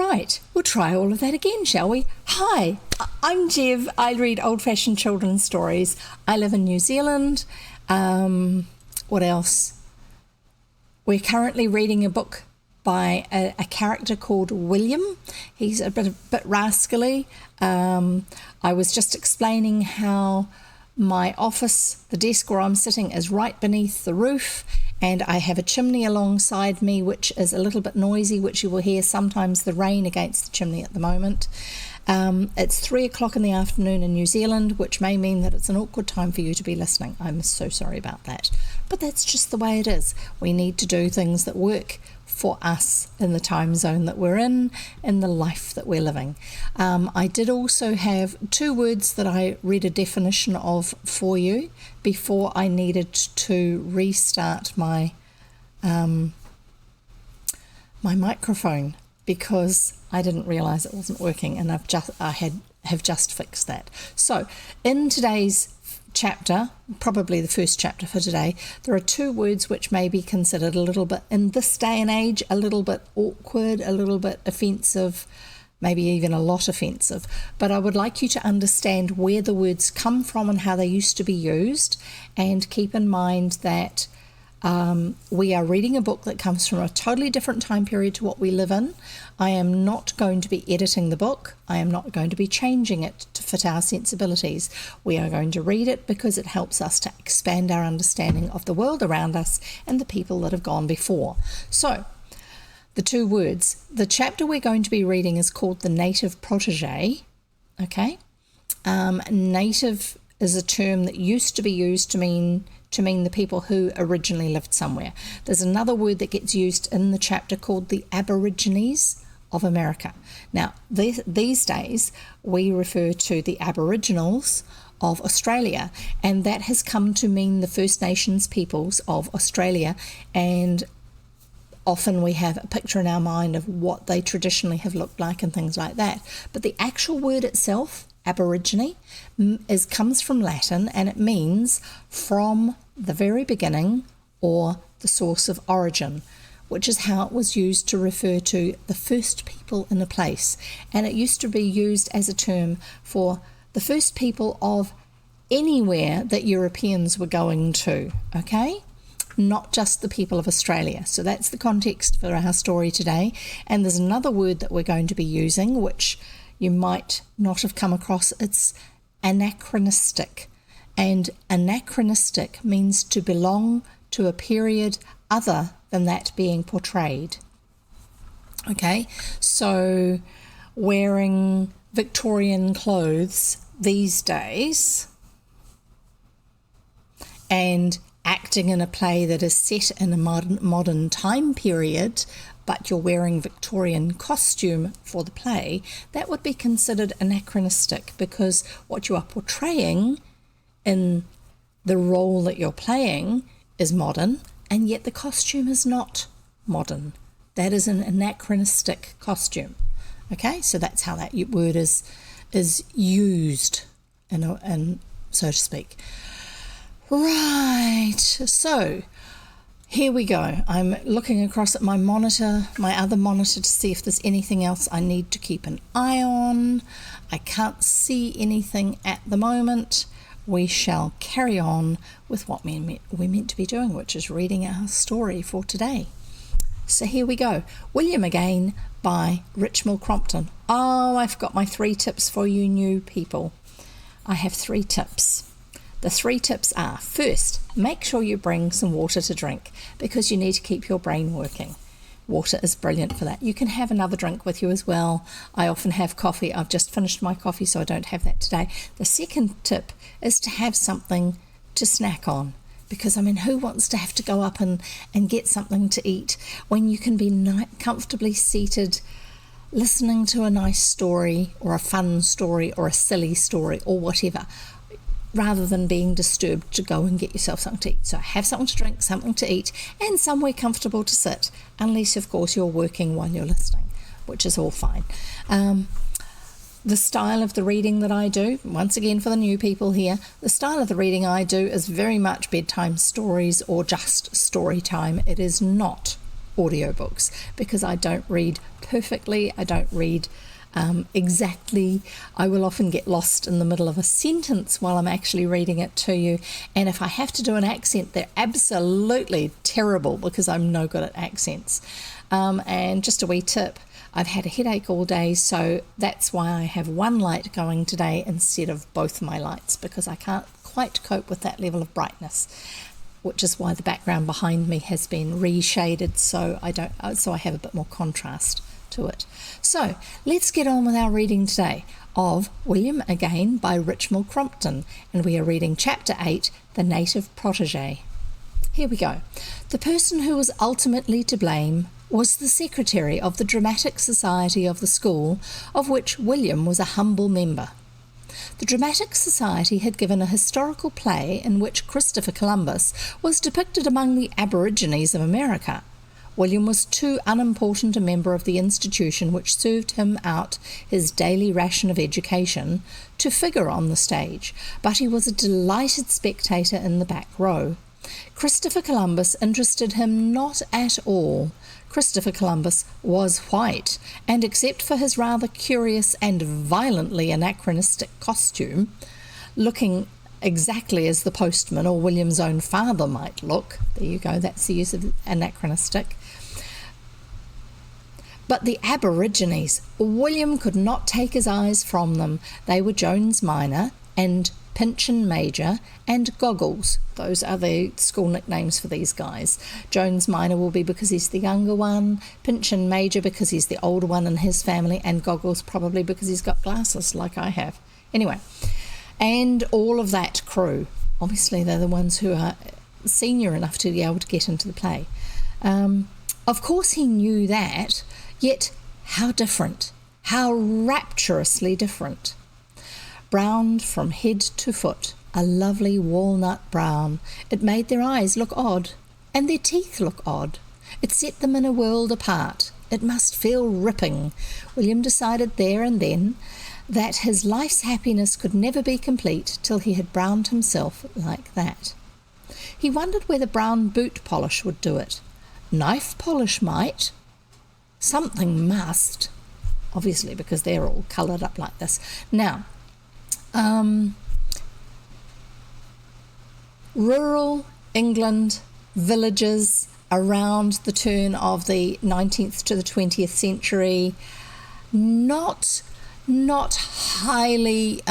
Right, we'll try all of that again, shall we? Hi, I'm Jev. I read old-fashioned children's stories. I live in New Zealand. What else? We're currently reading a book by a character called William. He's a bit rascally. I was just explaining how my office, the desk where I'm sitting, is right beneath the roof, and I have a chimney alongside me which is a little bit noisy, which you will hear sometimes the rain against the chimney at the moment. It's 3 o'clock in the afternoon in New Zealand, which may mean that it's an awkward time for you to be listening. I'm so sorry about that. But that's just the way it is. We need to do things that work for us in the time zone that we're in the life that we're living. I did also have 2 words that I read a definition of for you before I needed to restart my my microphone, because I didn't realize it wasn't working, and I have just fixed that. So in today's chapter, probably the first chapter for today, there are 2 words which may be considered a little bit, in this day and age, a little bit awkward, a little bit offensive, maybe even a lot offensive. But I would like you to understand where the words come from and how they used to be used, and keep in mind that we are reading a book that comes from a totally different time period to what we live in. I am not going to be editing the book. I am not going to be changing it to fit our sensibilities. We are going to read it because it helps us to expand our understanding of the world around us and the people that have gone before. So, the 2 words. The chapter we're going to be reading is called The Native Protégé. Okay? Native is a term that used to be used to mean the people who originally lived somewhere. There's another word that gets used in the chapter called the Aborigines of America. Now, these days, we refer to the Aboriginals of Australia, and that has come to mean the First Nations peoples of Australia, and often we have a picture in our mind of what they traditionally have looked like and things like that. But the actual word itself, Aborigine, comes from Latin, and it means from the very beginning, or the source of origin, which is how it was used to refer to the first people in a place. And it used to be used as a term for the first people of anywhere that Europeans were going to, okay? Not just the people of Australia. So that's the context for our story today. And there's another word that we're going to be using, which you might not have come across. It's anachronistic. And anachronistic means to belong to a period other than that being portrayed. Okay, so wearing Victorian clothes these days and acting in a play that is set in a modern time period, but you're wearing Victorian costume for the play, that would be considered anachronistic, because what you are portraying in the role that you're playing is modern, and yet the costume is not modern. That is an anachronistic costume. Okay, so that's how that word is used, and so to speak. Right, so here we go. I'm looking across at my monitor, my other monitor, to see if there's anything else I need to keep an eye on. I can't see anything at the moment. We shall carry on with what we're meant to be doing, which is reading our story for today. So here we go. William again by Richmal Crompton. Oh, I've got my 3 tips for you new people. I have 3 tips. The 3 tips are, first, make sure you bring some water to drink, because you need to keep your brain working. Water is brilliant for that. You can have another drink with you as well. I often have coffee. I've just finished my coffee, so I don't have that today. The second tip is to have something to snack on, because, I mean, who wants to have to go up and get something to eat when you can be comfortably seated listening to a nice story or a fun story or a silly story or whatever, rather than being disturbed to go and get yourself something to eat. So have something to drink, something to eat, and somewhere comfortable to sit, unless, of course, you're working while you're listening, which is all fine. The style of the reading that I do, once again for the new people here, the style of the reading I do is very much bedtime stories or just story time. It is not audiobooks because I don't read perfectly, I don't read exactly. I will often get lost in the middle of a sentence while I'm actually reading it to you, and if I have to do an accent, they're absolutely terrible because I'm no good at accents. And just a wee tip, I've had a headache all day, so that's why I have one light going today instead of both my lights, because I can't quite cope with that level of brightness, which is why the background behind me has been reshaded so I have a bit more contrast to it. So let's get on with our reading today of William Again by Richmal Crompton, and we are reading Chapter 8, The Native Protégé. Here we go. The person who was ultimately to blame was the secretary of the Dramatic Society of the school, of which William was a humble member. The Dramatic Society had given a historical play in which Christopher Columbus was depicted among the Aborigines of America. William was too unimportant a member of the institution which served him out his daily ration of education to figure on the stage, but he was a delighted spectator in the back row. Christopher Columbus interested him not at all. Christopher Columbus was white, and except for his rather curious and violently anachronistic costume, looking exactly as the postman or William's own father might look, there you go, that's the use of anachronistic. But the Aborigines, William could not take his eyes from them. They were Jones Minor and Pinchin Major and Goggles. Those are the school nicknames for these guys. Jones Minor will be because he's the younger one, Pinchin Major because he's the older one in his family, and Goggles probably because he's got glasses like I have. Anyway, and all of that crew, obviously they're the ones who are senior enough to be able to get into the play. Of course he knew that, yet how different, how rapturously different. Browned from head to foot, a lovely walnut brown. It made their eyes look odd, and their teeth look odd. It set them in a world apart. It must feel ripping. William decided there and then that his life's happiness could never be complete till he had browned himself like that. He wondered whether brown boot polish would do it. Knife polish might. Something must, obviously, because they're all coloured up like this. Now, rural England villages around the turn of the 19th to the 20th century, not highly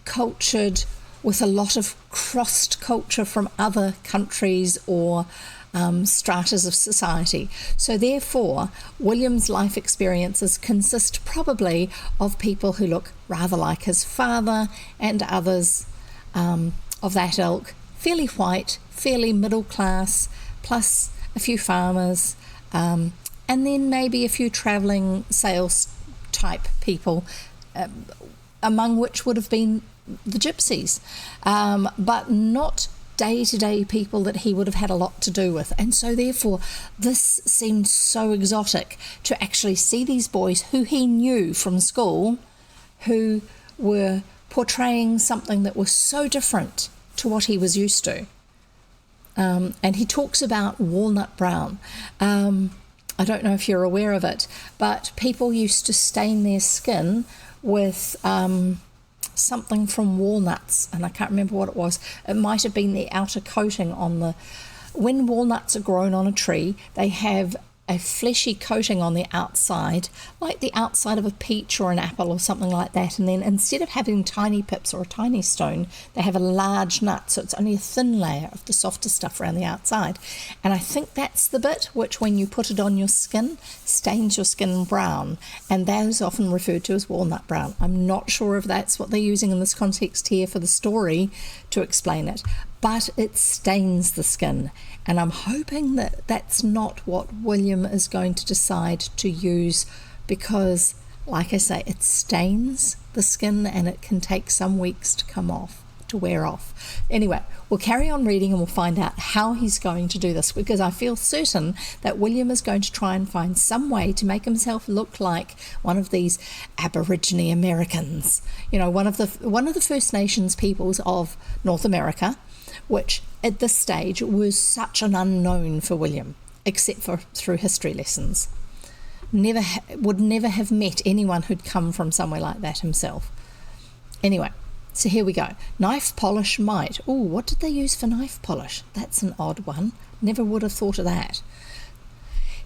cultured, with a lot of crossed culture from other countries or stratas of society. So therefore, William's life experiences consist probably of people who look rather like his father and others of that ilk, fairly white, fairly middle class, plus a few farmers, and then maybe a few travelling sales type people, among which would have been the gypsies, but not day-to-day people that he would have had a lot to do with. And so therefore this seemed so exotic to actually see these boys who he knew from school, who were portraying something that was so different to what he was used to. And he talks about walnut brown. I don't know if you're aware of it, but people used to stain their skin with something from walnuts, and I can't remember what it was. It might have been the outer coating on the... When walnuts are grown on a tree, they have a fleshy coating on the outside, like the outside of a peach or an apple or something like that, and then instead of having tiny pips or a tiny stone, they have a large nut, so it's only a thin layer of the softer stuff around the outside. And I think that's the bit which, when you put it on your skin, stains your skin brown, and that is often referred to as walnut brown. I'm not sure if that's what they're using in this context here for the story to explain it, but it stains the skin. And I'm hoping that that's not what William is going to decide to use, because, like I say, it stains the skin and it can take some weeks to come off, to wear off. Anyway, we'll carry on reading and we'll find out how he's going to do this, because I feel certain that William is going to try and find some way to make himself look like one of these Aborigine Americans, you know, one of the First Nations peoples of North America, which at this stage was such an unknown for William. except for through history lessons. Would never have met anyone who'd come from somewhere like that himself. Anyway, so here we go. Knife polish might. Oh, what did they use for knife polish? That's an odd one. Never would have thought of that.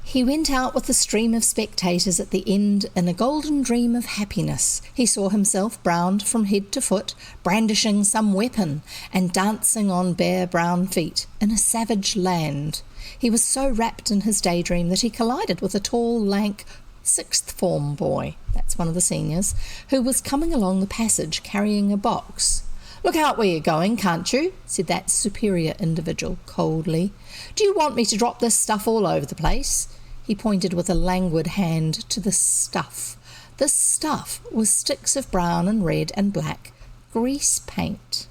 He went out with the stream of spectators at the end in a golden dream of happiness. He saw himself browned from head to foot, brandishing some weapon and dancing on bare brown feet in a savage land. He was so wrapped in his daydream that he collided with a tall, lank, sixth form boy, that's one of the seniors, who was coming along the passage carrying a box. "Look out where you're going, can't you?" said that superior individual coldly. "Do you want me to drop this stuff all over the place?" He pointed with a languid hand to the stuff. This stuff was sticks of brown and red and black grease paint,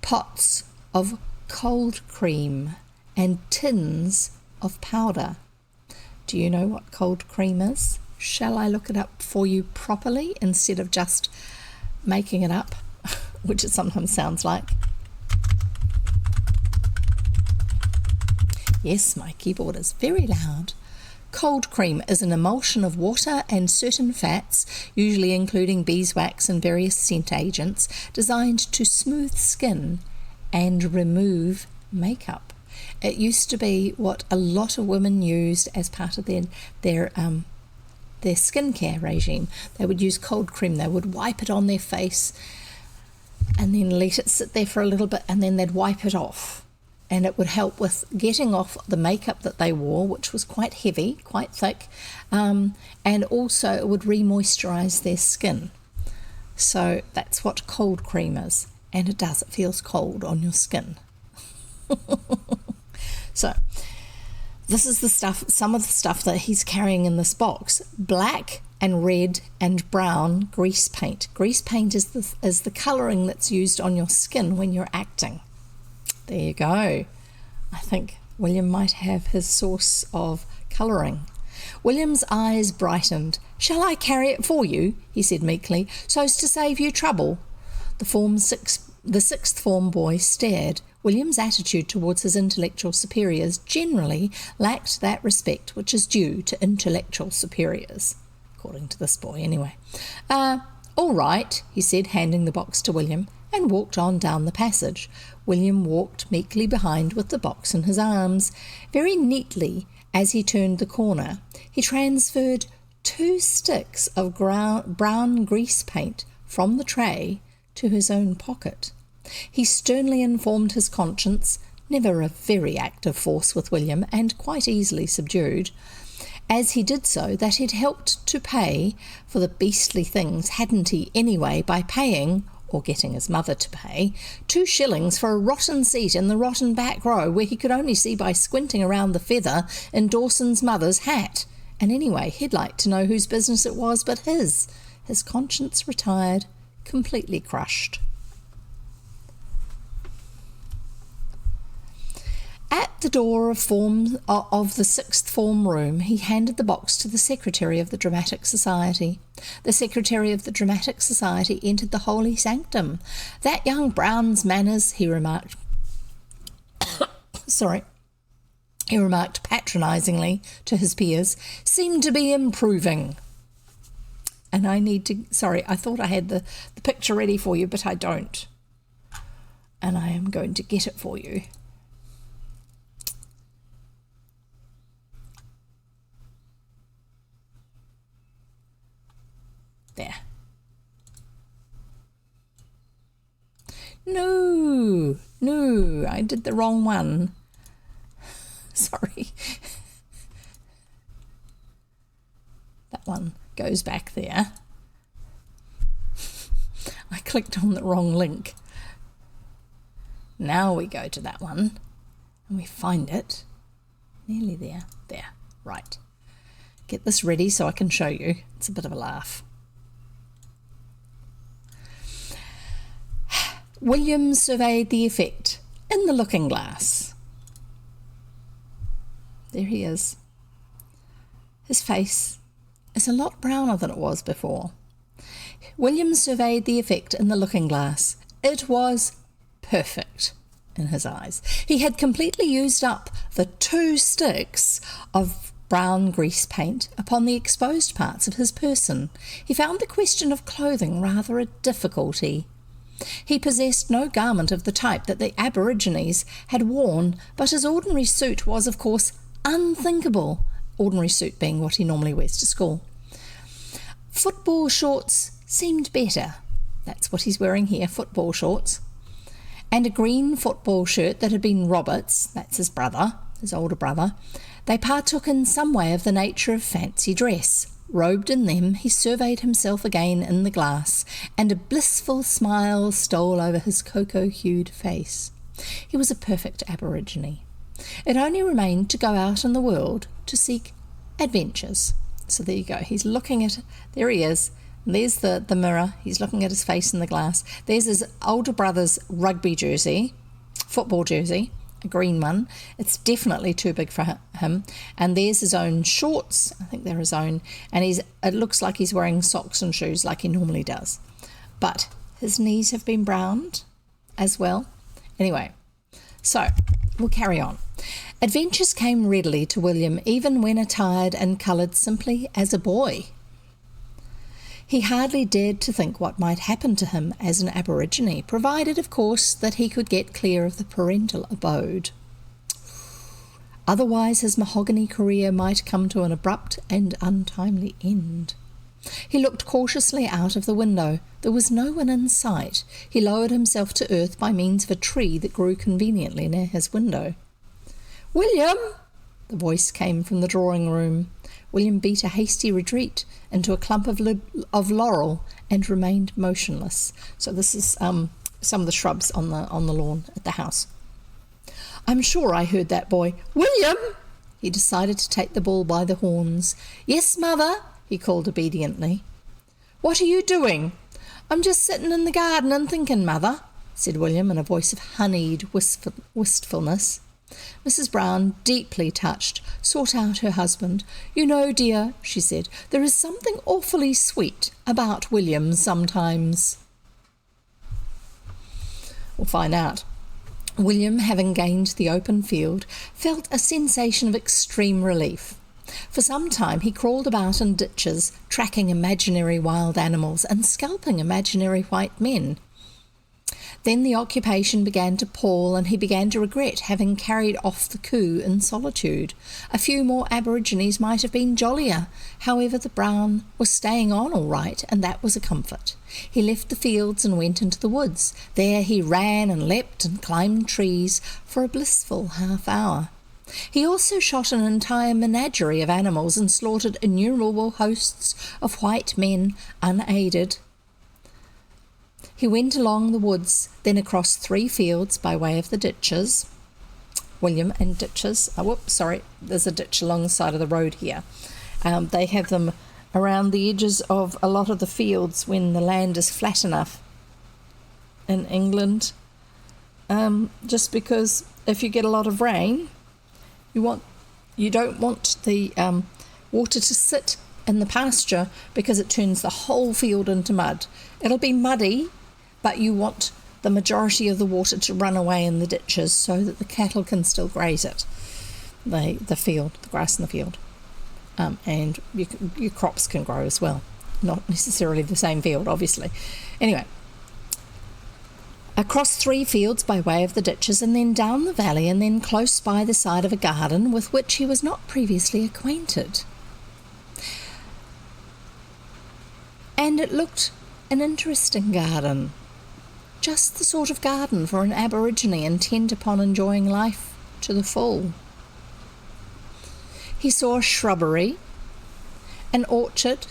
pots of cold cream, and tins of powder. Do you know what cold cream is? Shall I look it up for you properly instead of just making it up, which it sometimes sounds like? Yes, my keyboard is very loud. Cold cream is an emulsion of water and certain fats, usually including beeswax and various scent agents, designed to smooth skin and remove makeup. It used to be what a lot of women used as part of their skincare regime. They would use cold cream. They would wipe it on their face and then let it sit there for a little bit, and then they'd wipe it off. And it would help with getting off the makeup that they wore, which was quite heavy, quite thick, and also it would re-moisturise their skin. So that's what cold cream is, and it does. It feels cold on your skin. So this is the stuff, some of the stuff that he's carrying in this box. Black and red and brown grease paint. Grease paint is the colouring that's used on your skin when you're acting. There you go. I think William might have his source of colouring. William's eyes brightened. "Shall I carry it for you?" he said meekly, "so's to save you trouble." The sixth form boy stared. William's attitude towards his intellectual superiors generally lacked that respect which is due to intellectual superiors, according to this boy anyway. All right, he said, handing the box to William, and walked on down the passage. William walked meekly behind with the box in his arms. Very neatly, as he turned the corner, he transferred 2 sticks of brown grease paint from the tray to his own pocket. He sternly informed his conscience, never a very active force with William and quite easily subdued, as he did so, that he'd helped to pay for the beastly things, hadn't he, anyway, by paying, or getting his mother to pay, 2 shillings for a rotten seat in the rotten back row where he could only see by squinting around the feather in Dawson's mother's hat. And anyway, he'd like to know whose business it was but his. His conscience retired, completely crushed. At the door of the sixth form room, he handed the box to the secretary of the Dramatic Society. The secretary of the Dramatic Society entered the holy sanctum. "That young Brown's manners," he remarked. He remarked patronisingly to his peers, "seem to be improving." And I thought I had the picture ready for you, but I don't. And I am going to get it for you. There. No, I did the wrong one. Sorry. That one goes back there. I clicked on the wrong link. Now we go to that one and we find it. Nearly there. There. Right. Get this ready so I can show you. It's a bit of a laugh. William surveyed the effect in the looking glass. There he is. His face is a lot browner than it was before. William surveyed the effect in the looking glass. It was perfect. in his eyes. He had completely used up the 2 sticks of brown grease paint upon the exposed parts of his person. He found the question of clothing rather a difficulty. He possessed no garment of the type that the Aborigines had worn, but his ordinary suit was, of course, unthinkable, ordinary suit being what he normally wears to school. Football shorts seemed better. That's what he's wearing here, football shorts. And a green football shirt that had been Robert's, that's his brother, his older brother. They partook in some way of the nature of fancy dress. Robed in them, he surveyed himself again in the glass, and a blissful smile stole over his cocoa-hued face. He was a perfect Aborigine. It only remained to go out in the world to seek adventures. So there you go. He's looking at, there he is. And there's the mirror. He's looking at his face in the glass. There's his older brother's rugby jersey, football jersey, a green one. It's definitely too big for him. And there's his own shorts. I think they're his own. And it looks like he's wearing socks and shoes like he normally does. But his knees have been browned as well. Anyway, so we'll carry on. Adventures came readily to William, even when attired and coloured simply as a boy. He hardly dared to think what might happen to him as an Aborigine, provided, of course, that he could get clear of the parental abode. Otherwise his mahogany career might come to an abrupt and untimely end. He looked cautiously out of the window. There was no one in sight. He lowered himself to earth by means of a tree that grew conveniently near his window. "William!" The voice came from the drawing-room. William beat a hasty retreat into a clump of laurel and remained motionless. So this is some of the shrubs on the lawn at the house. "I'm sure I heard that boy. William!" He decided to take the bull by the horns. "Yes, mother," he called obediently. "What are you doing?" "I'm just sitting in the garden and thinking, mother," said William in a voice of honeyed wistfulness. Mrs. Brown, deeply touched, sought out her husband. "You know, dear," she said, "there is something awfully sweet about William sometimes." We'll find out. William, having gained the open field, felt a sensation of extreme relief. For some time he crawled about in ditches, tracking imaginary wild animals and scalping imaginary white men. Then the occupation began to pall, and he began to regret having carried off the coup in solitude. A few more Aborigines might have been jollier. However, the Brown was staying on all right, and that was a comfort. He left the fields and went into the woods. There he ran and leapt and climbed trees for a blissful half-hour. He also shot an entire menagerie of animals and slaughtered innumerable hosts of white men unaided. He went along the woods, then across 3 fields by way of the ditches. William and ditches. There's a ditch along the side of the road here. They have them around the edges of a lot of the fields when the land is flat enough in England. Just because if you get a lot of rain, you don't want the water to sit in the pasture because it turns the whole field into mud. It'll be muddy, but you want the majority of the water to run away in the ditches so that the cattle can still graze it, the field, the grass in the field. And your crops can grow as well. Not necessarily the same field, obviously. Anyway, across 3 fields by way of the ditches, and then down the valley, and then close by the side of a garden with which he was not previously acquainted. And it looked an interesting garden. Just the sort of garden for an Aborigine intent upon enjoying life to the full. He saw a shrubbery, an orchard,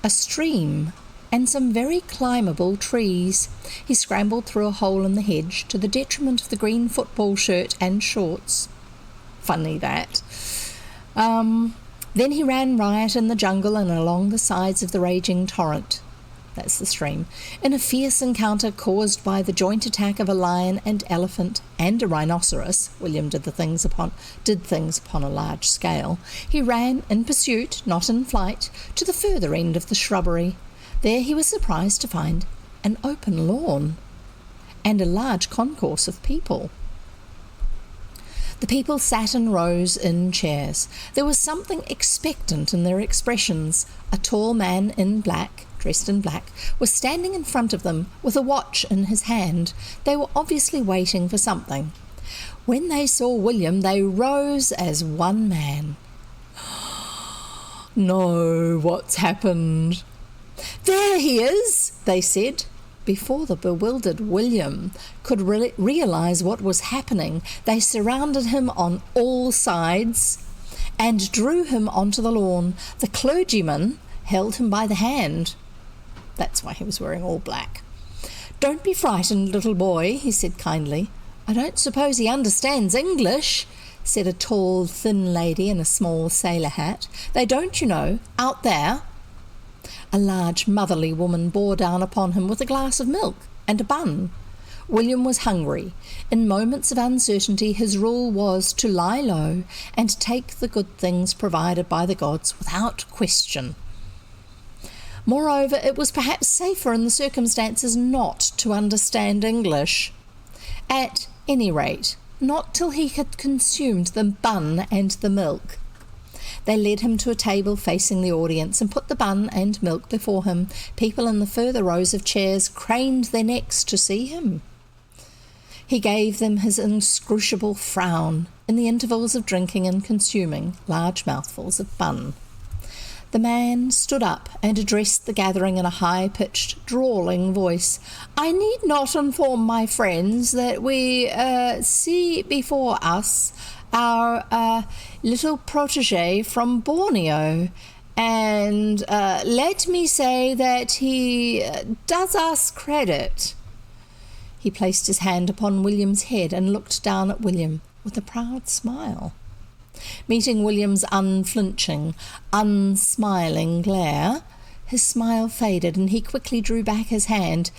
a stream, and some very climbable trees. He scrambled through a hole in the hedge to the detriment of the green football shirt and shorts. Funny that. Then he ran riot in the jungle and along the sides of the raging torrent. That's the stream, in a fierce encounter caused by the joint attack of a lion and elephant and a rhinoceros. William did things upon a large scale. He ran in pursuit, not in flight, to the further end of the shrubbery. There he was surprised to find an open lawn and a large concourse of people. The people sat in rows in chairs. There was something expectant in their expressions. A tall man in black, dressed in black, was standing in front of them with a watch in his hand. They were obviously waiting for something. When they saw William, they rose as one man. "No, what's happened?" "There he is," they said. Before the bewildered William could realise what was happening, they surrounded him on all sides and drew him onto the lawn. The clergyman held him by the hand. That's why he was wearing all black. "Don't be frightened, little boy," he said kindly. "I don't suppose he understands English," said a tall, thin lady in a small sailor hat. "They don't, you know, out there." A large, motherly woman bore down upon him with a glass of milk and a bun. William was hungry. In moments of uncertainty, his rule was to lie low and take the good things provided by the gods without question. Moreover, it was perhaps safer in the circumstances not to understand English. At any rate, not till he had consumed the bun and the milk. They led him to a table facing the audience and put the bun and milk before him. People in the further rows of chairs craned their necks to see him. He gave them his inscrutable frown in the intervals of drinking and consuming large mouthfuls of bun. The man stood up and addressed the gathering in a high-pitched, drawling voice. "I need not inform my friends that we see before us our little protégé from Borneo, and let me say that he does us credit." He placed his hand upon William's head and looked down at William with a proud smile. Meeting William's unflinching, unsmiling glare, his smile faded and he quickly drew back his hand.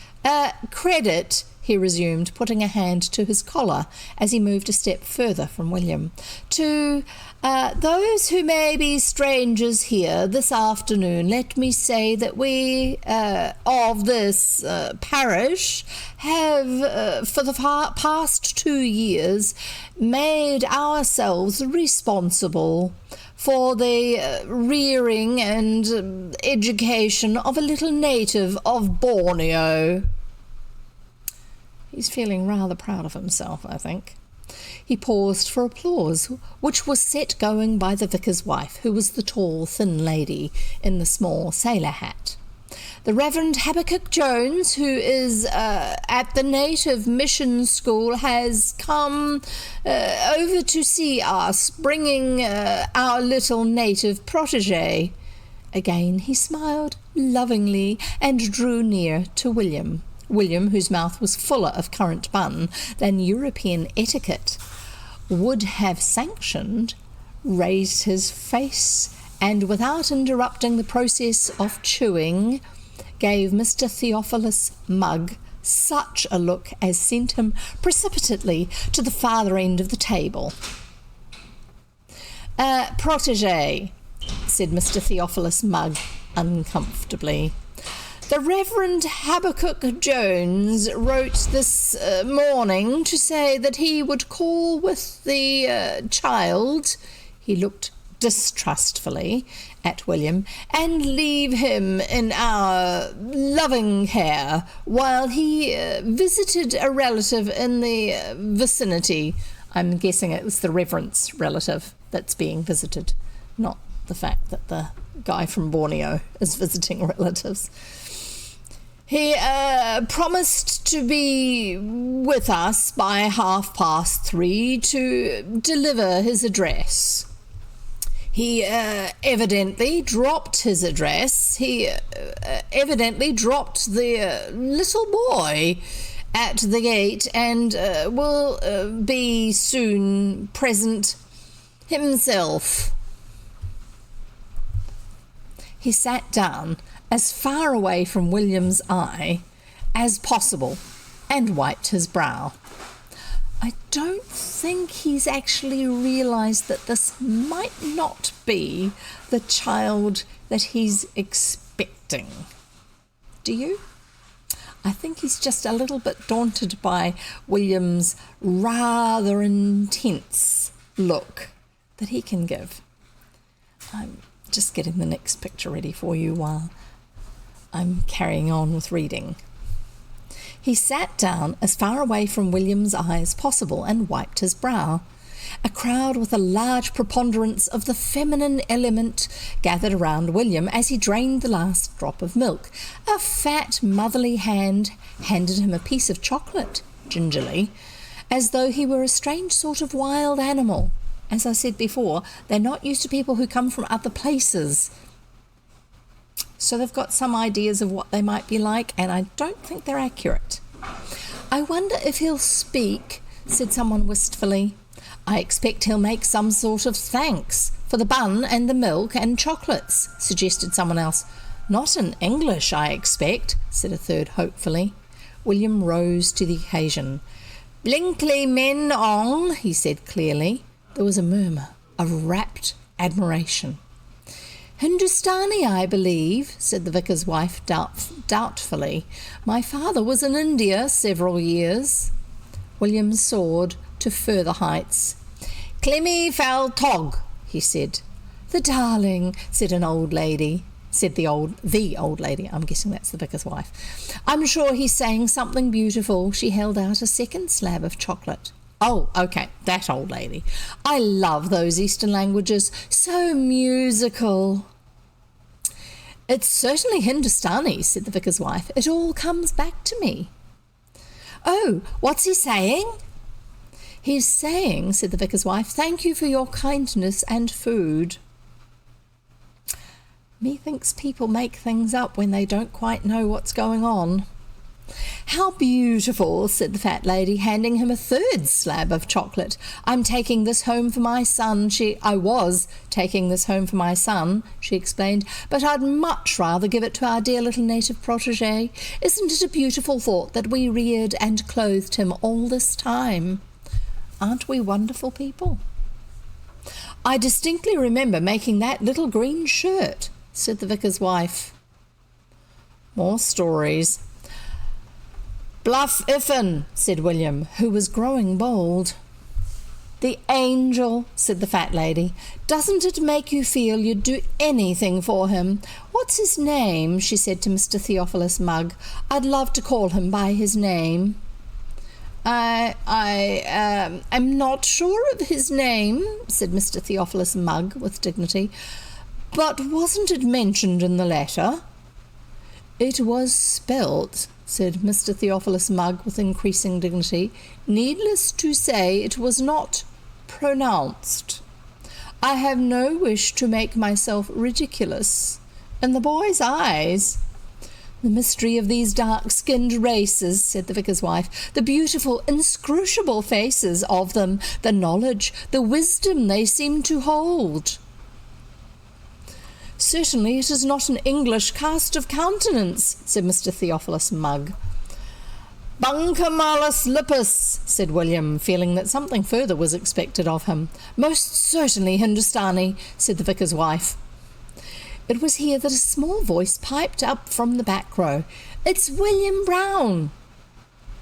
"Credit," he resumed, putting a hand to his collar as he moved a step further from William, "to those who may be strangers here this afternoon, let me say that we of this parish have for the past 2 years made ourselves responsible for the rearing and education of a little native of Borneo." He's feeling rather proud of himself, I think. He paused for applause, which was set going by the vicar's wife, who was the tall, thin lady in the small sailor hat. "The Reverend Habakkuk Jones, who is at the native mission school, has come over to see us, bringing our little native protégé." Again he smiled lovingly and drew near to William. William, whose mouth was fuller of currant bun than European etiquette would have sanctioned, raised his face and, without interrupting the process of chewing, gave Mr. Theophilus Mugg such a look as sent him precipitately to the farther end of the table. "Protégé," said Mr. Theophilus Mugg uncomfortably. "The Reverend Habakkuk Jones wrote this morning to say that he would call with the child," he looked distrustfully at William, "and leave him in our loving care while he visited a relative in the vicinity." I'm guessing it was the Reverend's relative that's being visited, not the fact that the guy from Borneo is visiting relatives. "He promised to be with us by 3:30 to deliver his address. He evidently dropped his address. He evidently dropped the little boy at the gate and will be soon present himself." He sat down as far away from William's eye as possible and wiped his brow. I don't think he's actually realised that this might not be the child that he's expecting. Do you? I think he's just a little bit daunted by William's rather intense look that he can give. I'm just getting the next picture ready for you while I'm carrying on with reading. He sat down as far away from William's eye as possible and wiped his brow. A crowd with a large preponderance of the feminine element gathered around William as he drained the last drop of milk. A fat, motherly hand handed him a piece of chocolate, gingerly, as though he were a strange sort of wild animal. As I said before, they're not used to people who come from other places. So they've got some ideas of what they might be like, and I don't think they're accurate. "I wonder if he'll speak," said someone wistfully. "I expect he'll make some sort of thanks for the bun and the milk and chocolates," suggested someone else. "Not in English, I expect," said a third hopefully. William rose to the occasion. "Blinkley men ong," he said clearly. There was a murmur of rapt admiration. "Hindustani, I believe," said the vicar's wife doubtfully. "My father was in India several years." William soared to further heights. "Clemmy fal tog," he said. "The darling," said an old lady. The old lady, I'm guessing that's the vicar's wife. "I'm sure he's saying something beautiful." She held out a second slab of chocolate. "Oh, okay, that old lady. I love those Eastern languages. So musical." "It's certainly Hindustani," said the vicar's wife. "It all comes back to me." "Oh, what's he saying?" "He's saying," said the vicar's wife, "thank you for your kindness and food." Methinks people make things up when they don't quite know what's going on. "How beautiful," said the fat lady, handing him a third slab of chocolate. "I'm taking this home for my son," I was taking this home for my son, she explained, "but I'd much rather give it to our dear little native protégé. Isn't it a beautiful thought that we reared and clothed him all this time? Aren't we wonderful people?" "I distinctly remember making that little green shirt," said the vicar's wife. More stories. "Bluff iffin," said William, who was growing bold. "The angel," said the fat lady. "Doesn't it make you feel you'd do anything for him? What's his name?" she said to Mr. Theophilus Mugg. "I'd love to call him by his name." I am not sure of his name," said Mr. Theophilus Mugg with dignity. "But wasn't it mentioned in the letter?" "It was spelt," said Mr. Theophilus Mugg with increasing dignity. "Needless to say, it was not pronounced. I have no wish to make myself ridiculous in the boy's eyes." "The mystery of these dark-skinned races," said the vicar's wife, "the beautiful, inscrutable faces of them, the knowledge, the wisdom they seem to hold." "Certainly it is not an English cast of countenance," said Mr. Theophilus Mugg. "Buncamalus lippus," said William, feeling that something further was expected of him. "Most certainly Hindustani," said the vicar's wife. It was here that a small voice piped up from the back row. "It's William Brown."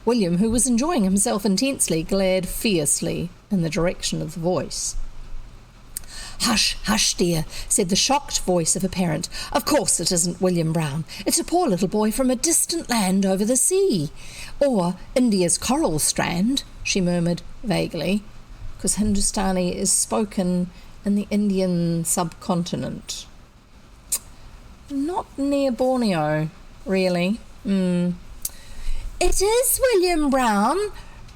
William, who was enjoying himself intensely, glared fiercely in the direction of the voice. "Hush, hush, dear," said the shocked voice of a parent. "Of course it isn't William Brown. It's a poor little boy from a distant land over the sea. Or India's coral strand," she murmured vaguely, because Hindustani is spoken in the Indian subcontinent. Not near Borneo, really. "It is William Brown,"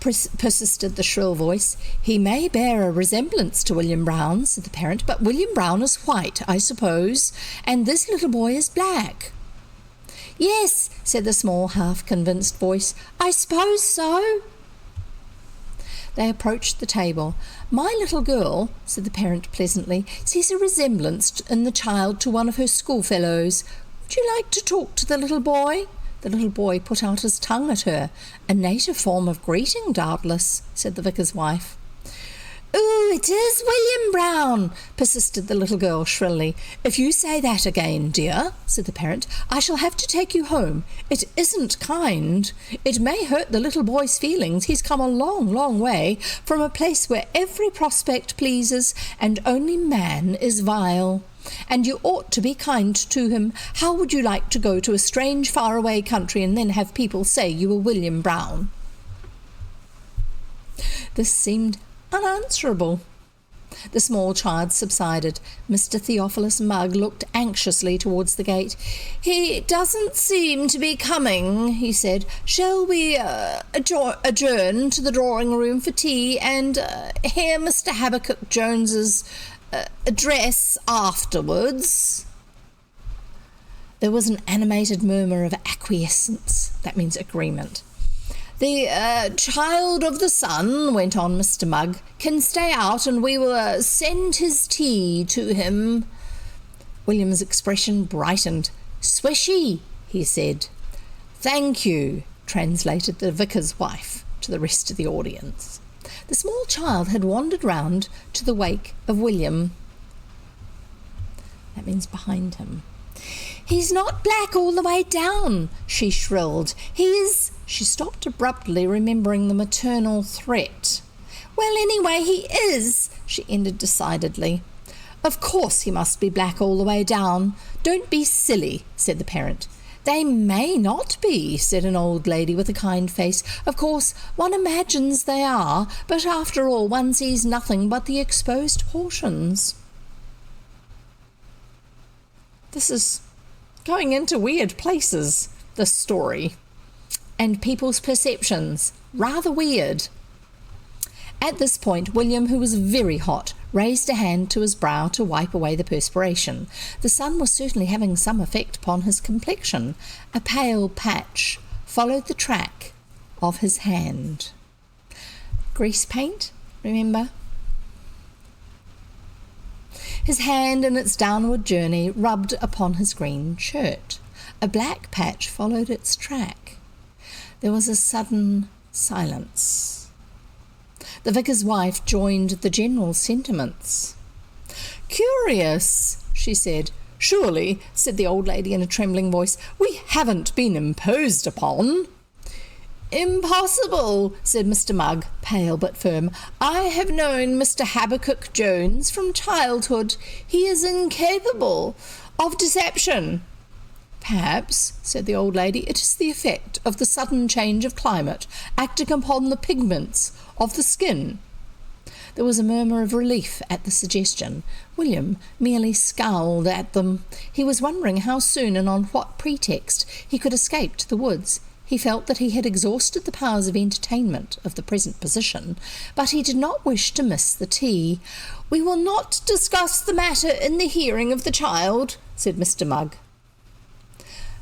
persisted the shrill voice. "He may bear a resemblance to William Brown," said the parent, "but William Brown is white, I suppose, and this little boy is black." "Yes," said the small, half-convinced voice, "I suppose so." They approached the table. "My little girl," said the parent pleasantly, "sees a resemblance in the child to one of her schoolfellows. Would you like to talk to the little boy?" The little boy put out his tongue at her. "A native form of greeting, doubtless," said the vicar's wife. "Oh, it is William Brown," persisted the little girl shrilly. "If you say that again, dear," said the parent, "I shall have to take you home. It isn't kind. It may hurt the little boy's feelings. He's come a long, long way from a place where every prospect pleases and only man is vile. And you ought to be kind to him. How would you like to go to a strange, faraway country and then have people say you were William Brown?" This seemed unanswerable. The small child subsided. Mr. Theophilus Mugg looked anxiously towards the gate. "He doesn't seem to be coming," he said. "Shall we adjourn to the drawing-room for tea and hear Mr. Habakkuk Jones's address afterwards?" There was an animated murmur of acquiescence. That means agreement. "The child of the sun," went on Mr. Mugg, "can stay out and we will send his tea to him." William's expression brightened. "Swishy," he said. "Thank you," translated the vicar's wife to the rest of the audience. The small child had wandered round to the wake of William. That means behind him. "He's not black all the way down," she shrilled. "He's—" She stopped abruptly, remembering the maternal threat. "Well, anyway, he is," she ended decidedly. "Of course he must be black all the way down. Don't be silly," said the parent. "They may not be," said an old lady with a kind face. "Of course, one imagines they are, but after all, one sees nothing but the exposed portions." This is going into weird places, this story, and people's perceptions. Rather weird. At this point, William, who was very hot, raised a hand to his brow to wipe away the perspiration. The sun was certainly having some effect upon his complexion. A pale patch followed the track of his hand. Grease paint, remember? His hand in its downward journey rubbed upon his green shirt. A black patch followed its track. There was a sudden silence. The vicar's wife joined the general sentiments. "Curious," she said. "Surely," said the old lady in a trembling voice, "we haven't been imposed upon." "Impossible," said Mr. Mugg, pale but firm. "I have known Mr. Habakkuk Jones from childhood. He is incapable of deception." "Perhaps," said the old lady, "it is the effect of the sudden change of climate, acting upon the pigments of the skin." There was a murmur of relief at the suggestion. William merely scowled at them. He was wondering how soon and on what pretext he could escape to the woods. He felt that he had exhausted the powers of entertainment of the present position, but he did not wish to miss the tea. "We will not discuss the matter in the hearing of the child," said Mr. Mugg.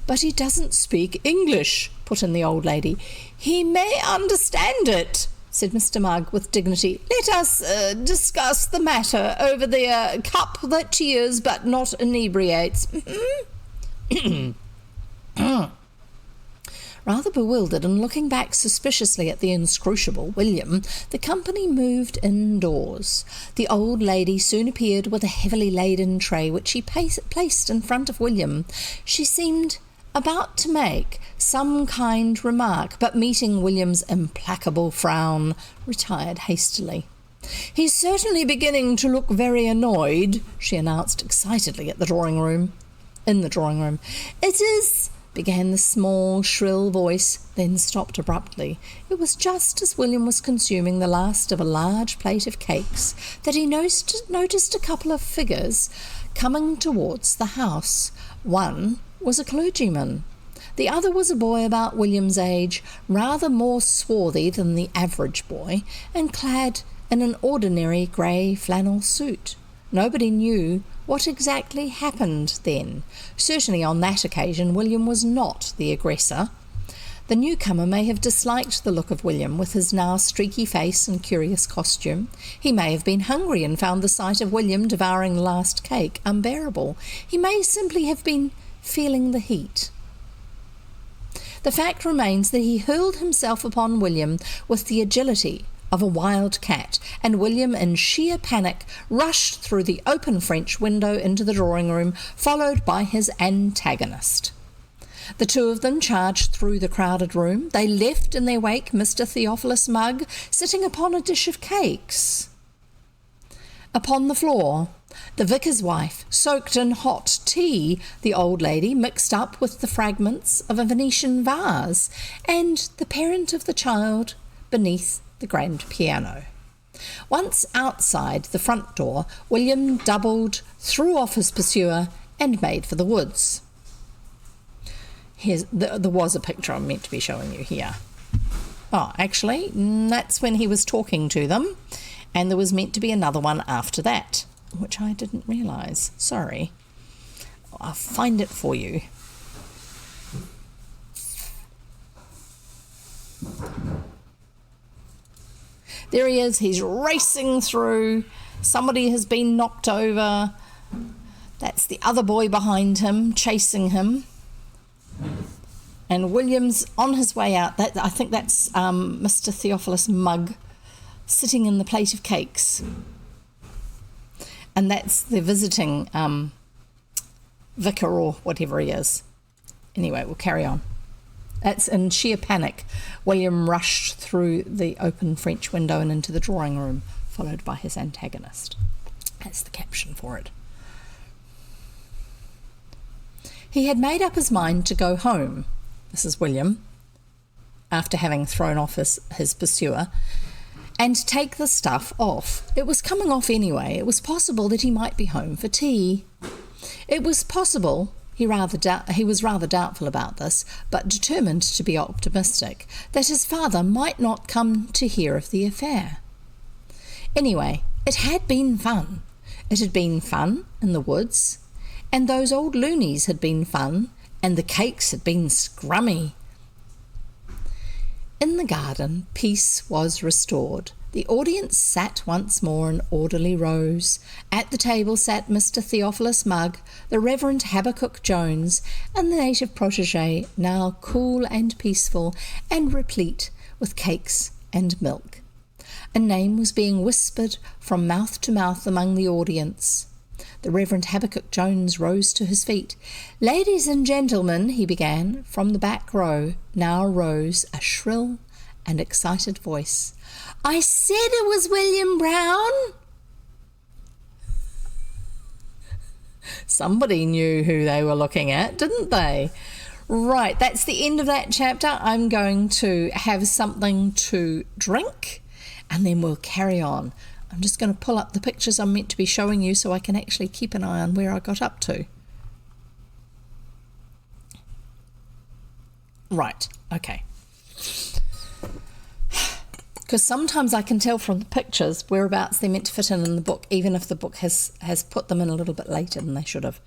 "But he doesn't speak English," put in the old lady. "He may understand it," said Mr. Mugg with dignity. "Let us discuss the matter over the cup that cheers but not inebriates." Rather bewildered and looking back suspiciously at the inscrutable William, the company moved indoors. The old lady soon appeared with a heavily laden tray, which she placed in front of William. She seemed about to make some kind remark, but meeting William's implacable frown, retired hastily. "He's certainly beginning to look very annoyed," she announced excitedly in the drawing room. "It is," began the small, shrill voice, then stopped abruptly. It was just as William was consuming the last of a large plate of cakes that he noticed a couple of figures coming towards the house. One was a clergyman. The other was a boy about William's age, rather more swarthy than the average boy, and clad in an ordinary grey flannel suit. Nobody knew what exactly happened then. Certainly on that occasion William was not the aggressor. The newcomer may have disliked the look of William with his now streaky face and curious costume. He may have been hungry and found the sight of William devouring the last cake unbearable. He may simply have been feeling the heat. The fact remains that he hurled himself upon William with the agility of a wild cat, and William, in sheer panic, rushed through the open French window into the drawing room, followed by his antagonist. The two of them charged through the crowded room. They left in their wake Mr. Theophilus Mugg sitting upon a dish of cakes. Upon the floor, the vicar's wife, soaked in hot tea, the old lady mixed up with the fragments of a Venetian vase, and the parent of the child beneath the grand piano. Once outside the front door, William doubled, threw off his pursuer, and made for the woods. There was a picture I'm meant to be showing you here. Oh, actually, that's when he was talking to them, and there was meant to be another one after that, which I didn't realise. Sorry. I'll find it for you. There he is. He's racing through. Somebody has been knocked over. That's the other boy behind him, chasing him. And William's on his way out. I think that's Mr. Theophilus Mugg sitting in the plate of cakes. And that's the visiting vicar or whatever he is. Anyway, we'll carry on. That's in sheer panic. William rushed through the open French window and into the drawing room, followed by his antagonist. That's the caption for it. He had made up his mind to go home, this is William, after having thrown off his pursuer, and take the stuff off. It was coming off anyway. It was possible that he might be home for tea. It was possible, he was rather doubtful about this, but determined to be optimistic, that his father might not come to hear of the affair. Anyway, it had been fun. It had been fun in the woods, and those old loonies had been fun, and the cakes had been scrummy. In the garden, peace was restored. The audience sat once more in orderly rows. At the table sat Mr. Theophilus Mugg, the Reverend Habakkuk Jones, and the native protégé, now cool and peaceful, and replete with cakes and milk. A name was being whispered from mouth to mouth among the audience. The Reverend Habakkuk Jones rose to his feet. "Ladies and gentlemen," he began. From the back row now rose a shrill and excited voice. "I said it was William Brown." Somebody knew who they were looking at, didn't they? Right, that's the end of that chapter. I'm going to have something to drink, and then we'll carry on. I'm just going to pull up the pictures I'm meant to be showing you so I can actually keep an eye on where I got up to. Right, okay. Because sometimes I can tell from the pictures whereabouts they're meant to fit in the book, even if the book has put them in a little bit later than they should have.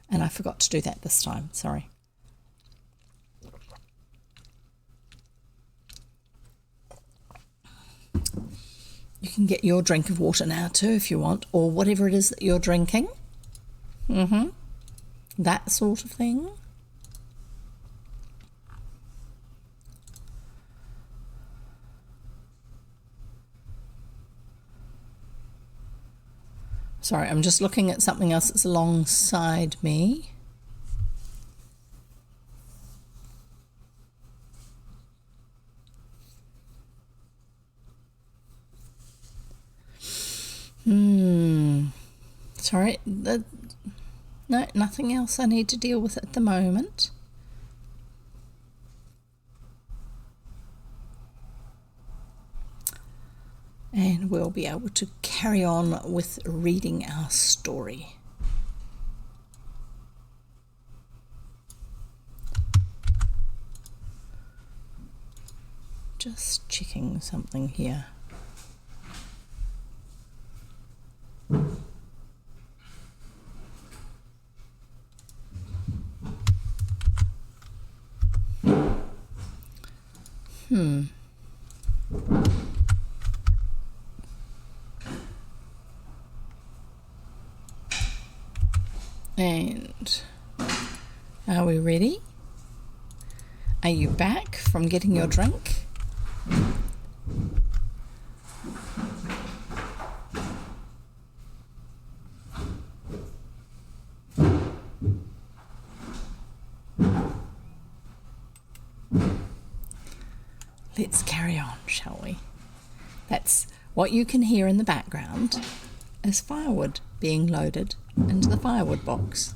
And I forgot to do that this time, sorry. You can get your drink of water now too if you want, or whatever it is that you're drinking. That sort of thing. Sorry, I'm just looking at something else that's alongside me. Sorry, no, nothing else I need to deal with at the moment. And we'll be able to carry on with reading our story. Just checking something here. And are we ready? Are you back from getting your drink? Let's carry on, shall we? That's what you can hear in the background is firewood being loaded into the firewood box.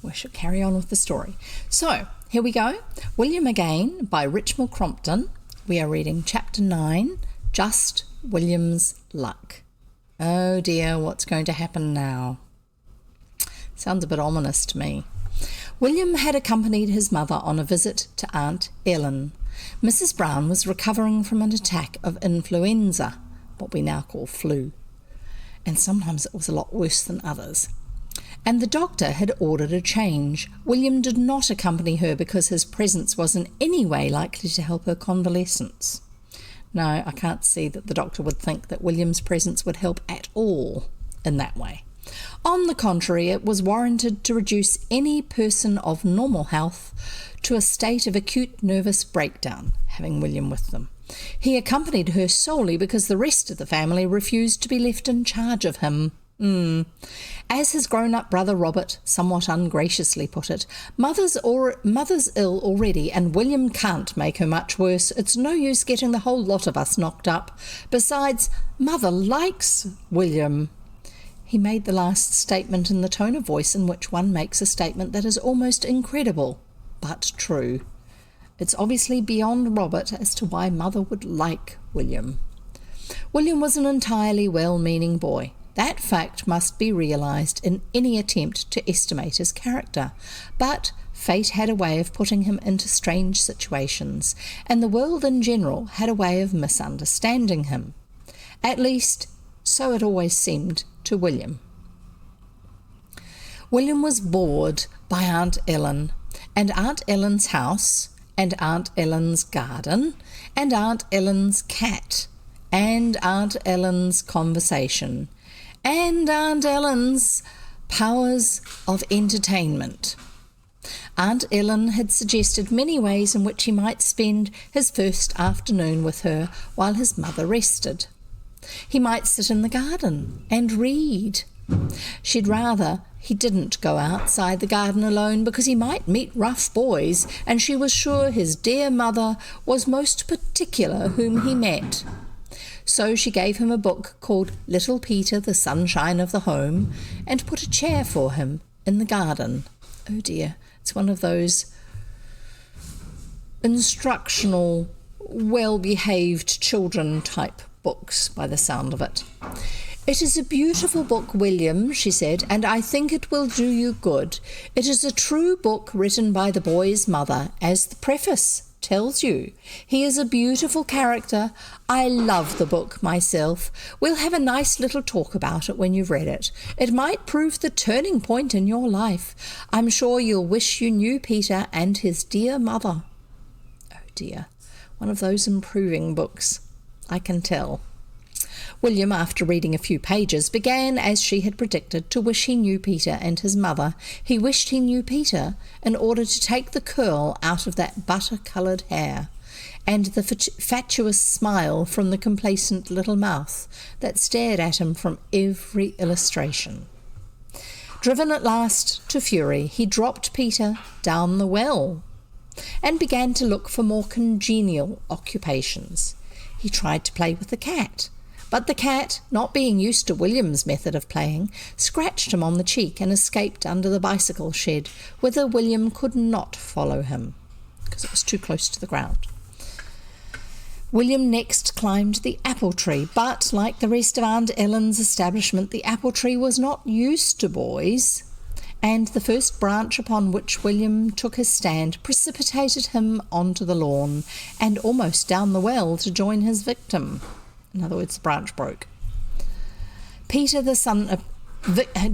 We shall carry on with the story. So, here we go. William Again by Richmal Crompton. We are reading chapter 9, Just William's Luck. Oh dear, what's going to happen now? Sounds a bit ominous to me. William had accompanied his mother on a visit to Aunt Ellen. Mrs. Brown was recovering from an attack of influenza, what we now call flu, and sometimes it was a lot worse than others. And the doctor had ordered a change. William did not accompany her because his presence was in any way likely to help her convalescence. No, I can't see that the doctor would think that William's presence would help at all in that way. On the contrary, it was warranted to reduce any person of normal health to a state of acute nervous breakdown, having William with them. He accompanied her solely because the rest of the family refused to be left in charge of him. As his grown-up brother Robert somewhat ungraciously put it, mother's ill already, and William can't make her much worse. It's no use getting the whole lot of us knocked up. Besides, mother likes William. He made the last statement in the tone of voice in which one makes a statement that is almost incredible, but true. It's obviously beyond Robert as to why mother would like William. William was an entirely well-meaning boy. That fact must be realised in any attempt to estimate his character. But fate had a way of putting him into strange situations, and the world in general had a way of misunderstanding him. At least, so it always seemed to William. William was bored by Aunt Ellen, and Aunt Ellen's house, and Aunt Ellen's garden, and Aunt Ellen's cat, and Aunt Ellen's conversation, and Aunt Ellen's powers of entertainment. Aunt Ellen had suggested many ways in which he might spend his first afternoon with her while his mother rested. He might sit in the garden and read. She'd rather he didn't go outside the garden alone because he might meet rough boys, and she was sure his dear mother was most particular whom he met. So she gave him a book called Little Peter, the Sunshine of the Home, and put a chair for him in the garden. Oh dear, it's one of those instructional, well-behaved children type books by the sound of it. "It is a beautiful book, William," she said, "and I think it will do you good. It is a true book written by the boy's mother, as the preface tells you. He is a beautiful character. I love the book myself. We'll have a nice little talk about it when you've read it. It might prove the turning point in your life. I'm sure you'll wish you knew Peter and his dear mother." Oh dear, one of those improving books, I can tell. William, after reading a few pages, began, as she had predicted, to wish he knew Peter and his mother. He wished he knew Peter in order to take the curl out of that butter-coloured hair, and the fatuous smile from the complacent little mouth that stared at him from every illustration. Driven at last to fury, he dropped Peter down the well and began to look for more congenial occupations. He tried to play with the cat, but the cat, not being used to William's method of playing, scratched him on the cheek and escaped under the bicycle shed, whither William could not follow him, because it was too close to the ground. William next climbed the apple tree, but, like the rest of Aunt Ellen's establishment, the apple tree was not used to boys, and the first branch upon which William took his stand precipitated him onto the lawn and almost down the well to join his victim. In other words, the branch broke. Peter the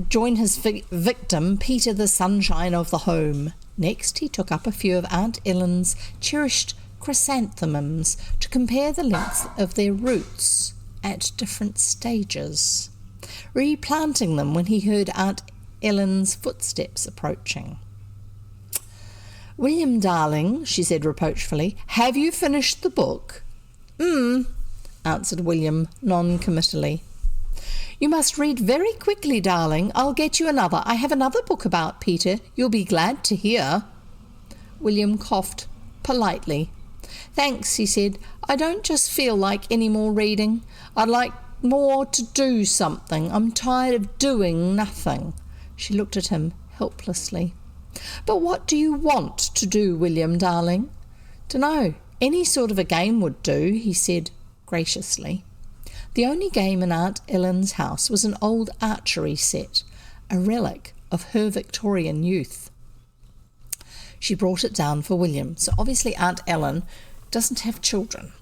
joined his victim, Peter the Sunshine of the Home. Next he took up a few of Aunt Ellen's cherished chrysanthemums to compare the length of their roots at different stages, replanting them when he heard Aunt Ellen's footsteps approaching. "William, darling," she said reproachfully, "have you finished the book?" Answered William non-committally. "You must read very quickly, darling. I'll get you another. I have another book about Peter, you'll be glad to hear." William coughed politely. "Thanks," he said. "I don't just feel like any more reading. I'd like more to do something. I'm tired of doing nothing." She looked at him helplessly. "But what do you want to do, William, darling?" "Dunno. Any sort of a game would do," he said graciously. The only game in Aunt Ellen's house was an old archery set, a relic of her Victorian youth. She brought it down for William, so obviously Aunt Ellen doesn't have children.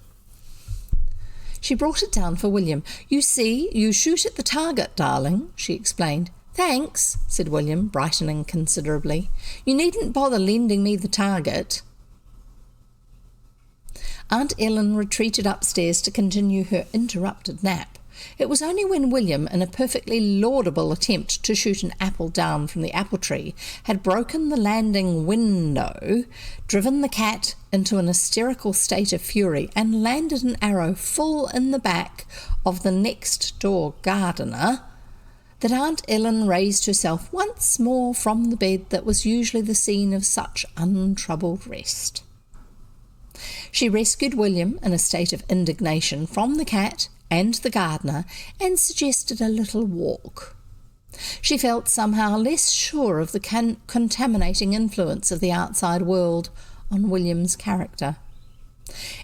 She brought it down for William. "You see, you shoot at the target, darling," she explained. "Thanks," said William, brightening considerably. "You needn't bother lending me the target." Aunt Ellen retreated upstairs to continue her interrupted nap. It was only when William, in a perfectly laudable attempt to shoot an apple down from the apple tree, had broken the landing window, driven the cat into an hysterical state of fury, and landed an arrow full in the back of the next-door gardener, that Aunt Ellen raised herself once more from the bed that was usually the scene of such untroubled rest. She rescued William in a state of indignation from the cat and the gardener and suggested a little walk. She felt somehow less sure of the contaminating influence of the outside world on William's character.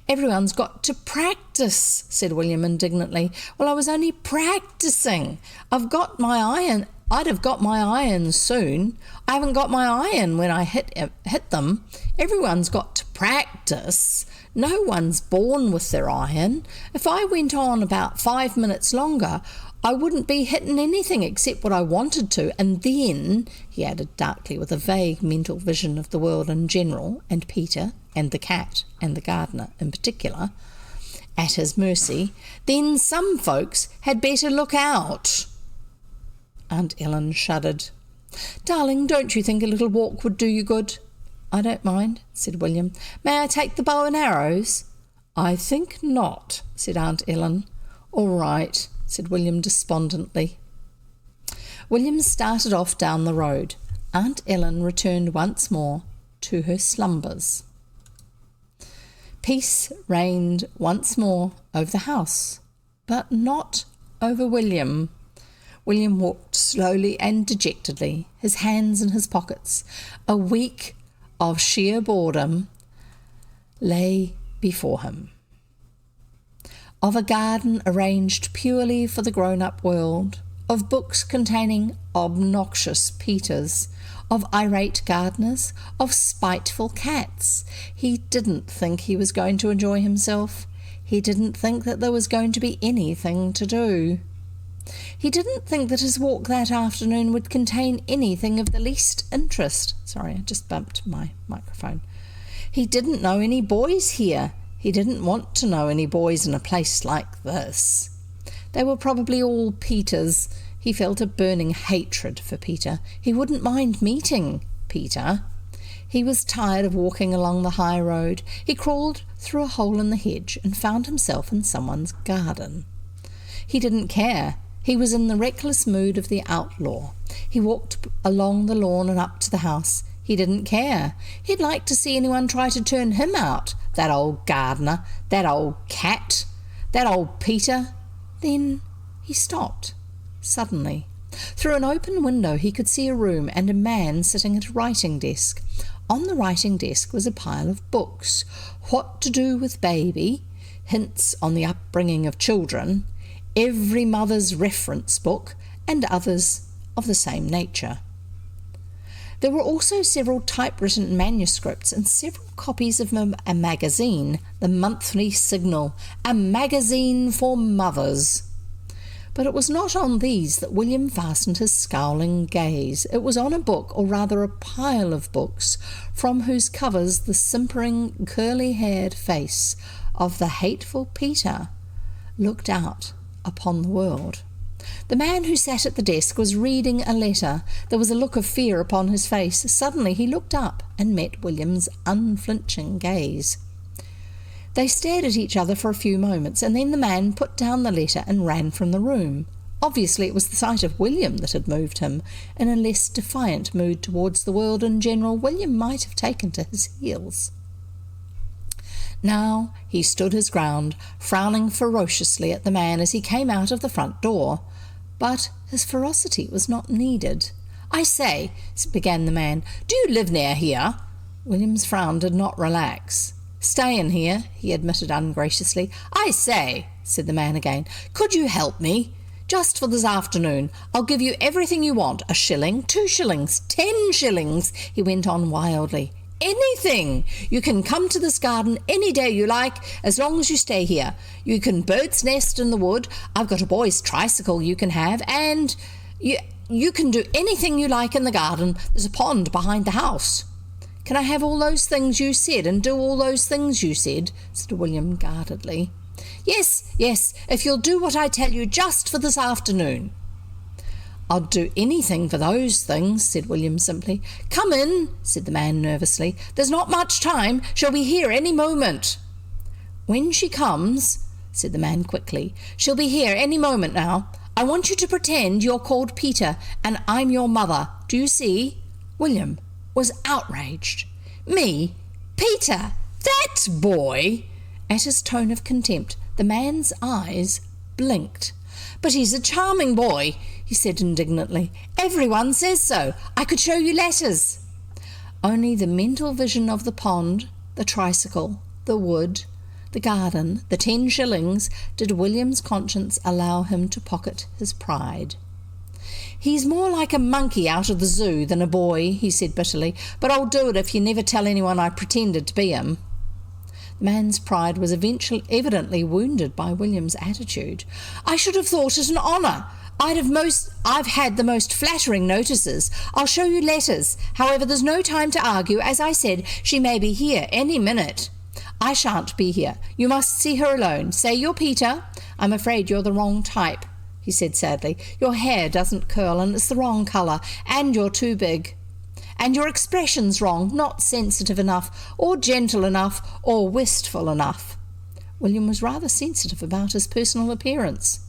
"Everyone's got to practice," said William indignantly. "Well, I was only practising. I'd have got my iron soon. I haven't got my iron when I hit them. Everyone's got to practice. No one's born with their iron. If I went on about 5 minutes longer, I wouldn't be hitting anything except what I wanted to. And then," he added darkly, with a vague mental vision of the world in general, and Peter, and the cat, and the gardener in particular, at his mercy, "then some folks had better look out." Aunt Ellen shuddered. "Darling, don't you think a little walk would do you good?" "I don't mind," said William. "May I take the bow and arrows?" "I think not," said Aunt Ellen. "All right," said William despondently. William started off down the road. Aunt Ellen returned once more to her slumbers. Peace reigned once more over the house, but not over William. William walked slowly and dejectedly, his hands in his pockets. A week of sheer boredom lay before him. Of a garden arranged purely for the grown-up world, of books containing obnoxious Peters, of irate gardeners, of spiteful cats. He didn't think he was going to enjoy himself. He didn't think that there was going to be anything to do. He didn't think that his walk that afternoon would contain anything of the least interest. Sorry, I just bumped my microphone. He didn't know any boys here. He didn't want to know any boys in a place like this. They were probably all Peters. He felt a burning hatred for Peter. He wouldn't mind meeting Peter. He was tired of walking along the high road. He crawled through a hole in the hedge and found himself in someone's garden. He didn't care. He was in the reckless mood of the outlaw. He walked along the lawn and up to the house. He didn't care. He'd like to see anyone try to turn him out, that old gardener, that old cat, that old Peter. Then he stopped, suddenly. Through an open window he could see a room and a man sitting at a writing desk. On the writing desk was a pile of books. What to Do with Baby, hints on the upbringing of children, Every Mother's Reference Book, and others of the same nature. There were also several typewritten manuscripts and several copies of a magazine, the Monthly Signal, a magazine for mothers. But it was not on these that William fastened his scowling gaze. It was on a book, or rather a pile of books, from whose covers the simpering, curly-haired face of the hateful Peter looked out upon the world. The man who sat at the desk was reading a letter. There was a look of fear upon his face. Suddenly he looked up and met William's unflinching gaze. They stared at each other for a few moments, and then the man put down the letter and ran from the room. Obviously it was the sight of William that had moved him. In a less defiant mood towards the world in general, William might have taken to his heels. Now he stood his ground, frowning ferociously at the man as he came out of the front door. But his ferocity was not needed. "I say," began the man, "do you live near here?" William's frown did not relax. "Stayin' here," he admitted ungraciously. "I say," said the man again, "could you help me? Just for this afternoon. I'll give you everything you want. 1 shilling, 2 shillings, 10 shillings, he went on wildly. Anything! You can come to this garden any day you like, as long as you stay here. You can bird's nest in the wood. I've got a boy's tricycle you can have, and you can do anything you like in the garden. There's a pond behind the house." "Can I have all those things you said and do all those things you said?" said William guardedly. Yes, if you'll do what I tell you just for this afternoon." "I'd do anything for those things," said William simply. "Come in," said the man nervously. "There's not much time. She'll be here any moment." "When she comes," said the man quickly, "she'll be here any moment now. I want you to pretend you're called Peter and I'm your mother. Do you see?" William was outraged. "Me? Peter? That boy?" At his tone of contempt, the man's eyes blinked. "But he's a charming boy," he said indignantly. "Everyone says so. I could show you letters." Only the mental vision of the pond, the tricycle, the wood, the garden, the 10 shillings, did William's conscience allow him to pocket his pride. "He's more like a monkey out of the zoo than a boy," he said bitterly, "but I'll do it if you never tell anyone I pretended to be him." The man's pride was evidently wounded by William's attitude. "I should have thought it an honour. I've had the most flattering notices. I'll show you letters. However, there's no time to argue. As I said, she may be here any minute." "I shan't be here. You must see her alone. Say you're Peter. I'm afraid you're the wrong type," he said sadly. "Your hair doesn't curl and it's the wrong colour, and you're too big. And your expression's wrong, not sensitive enough, or gentle enough, or wistful enough." William was rather sensitive about his personal appearance.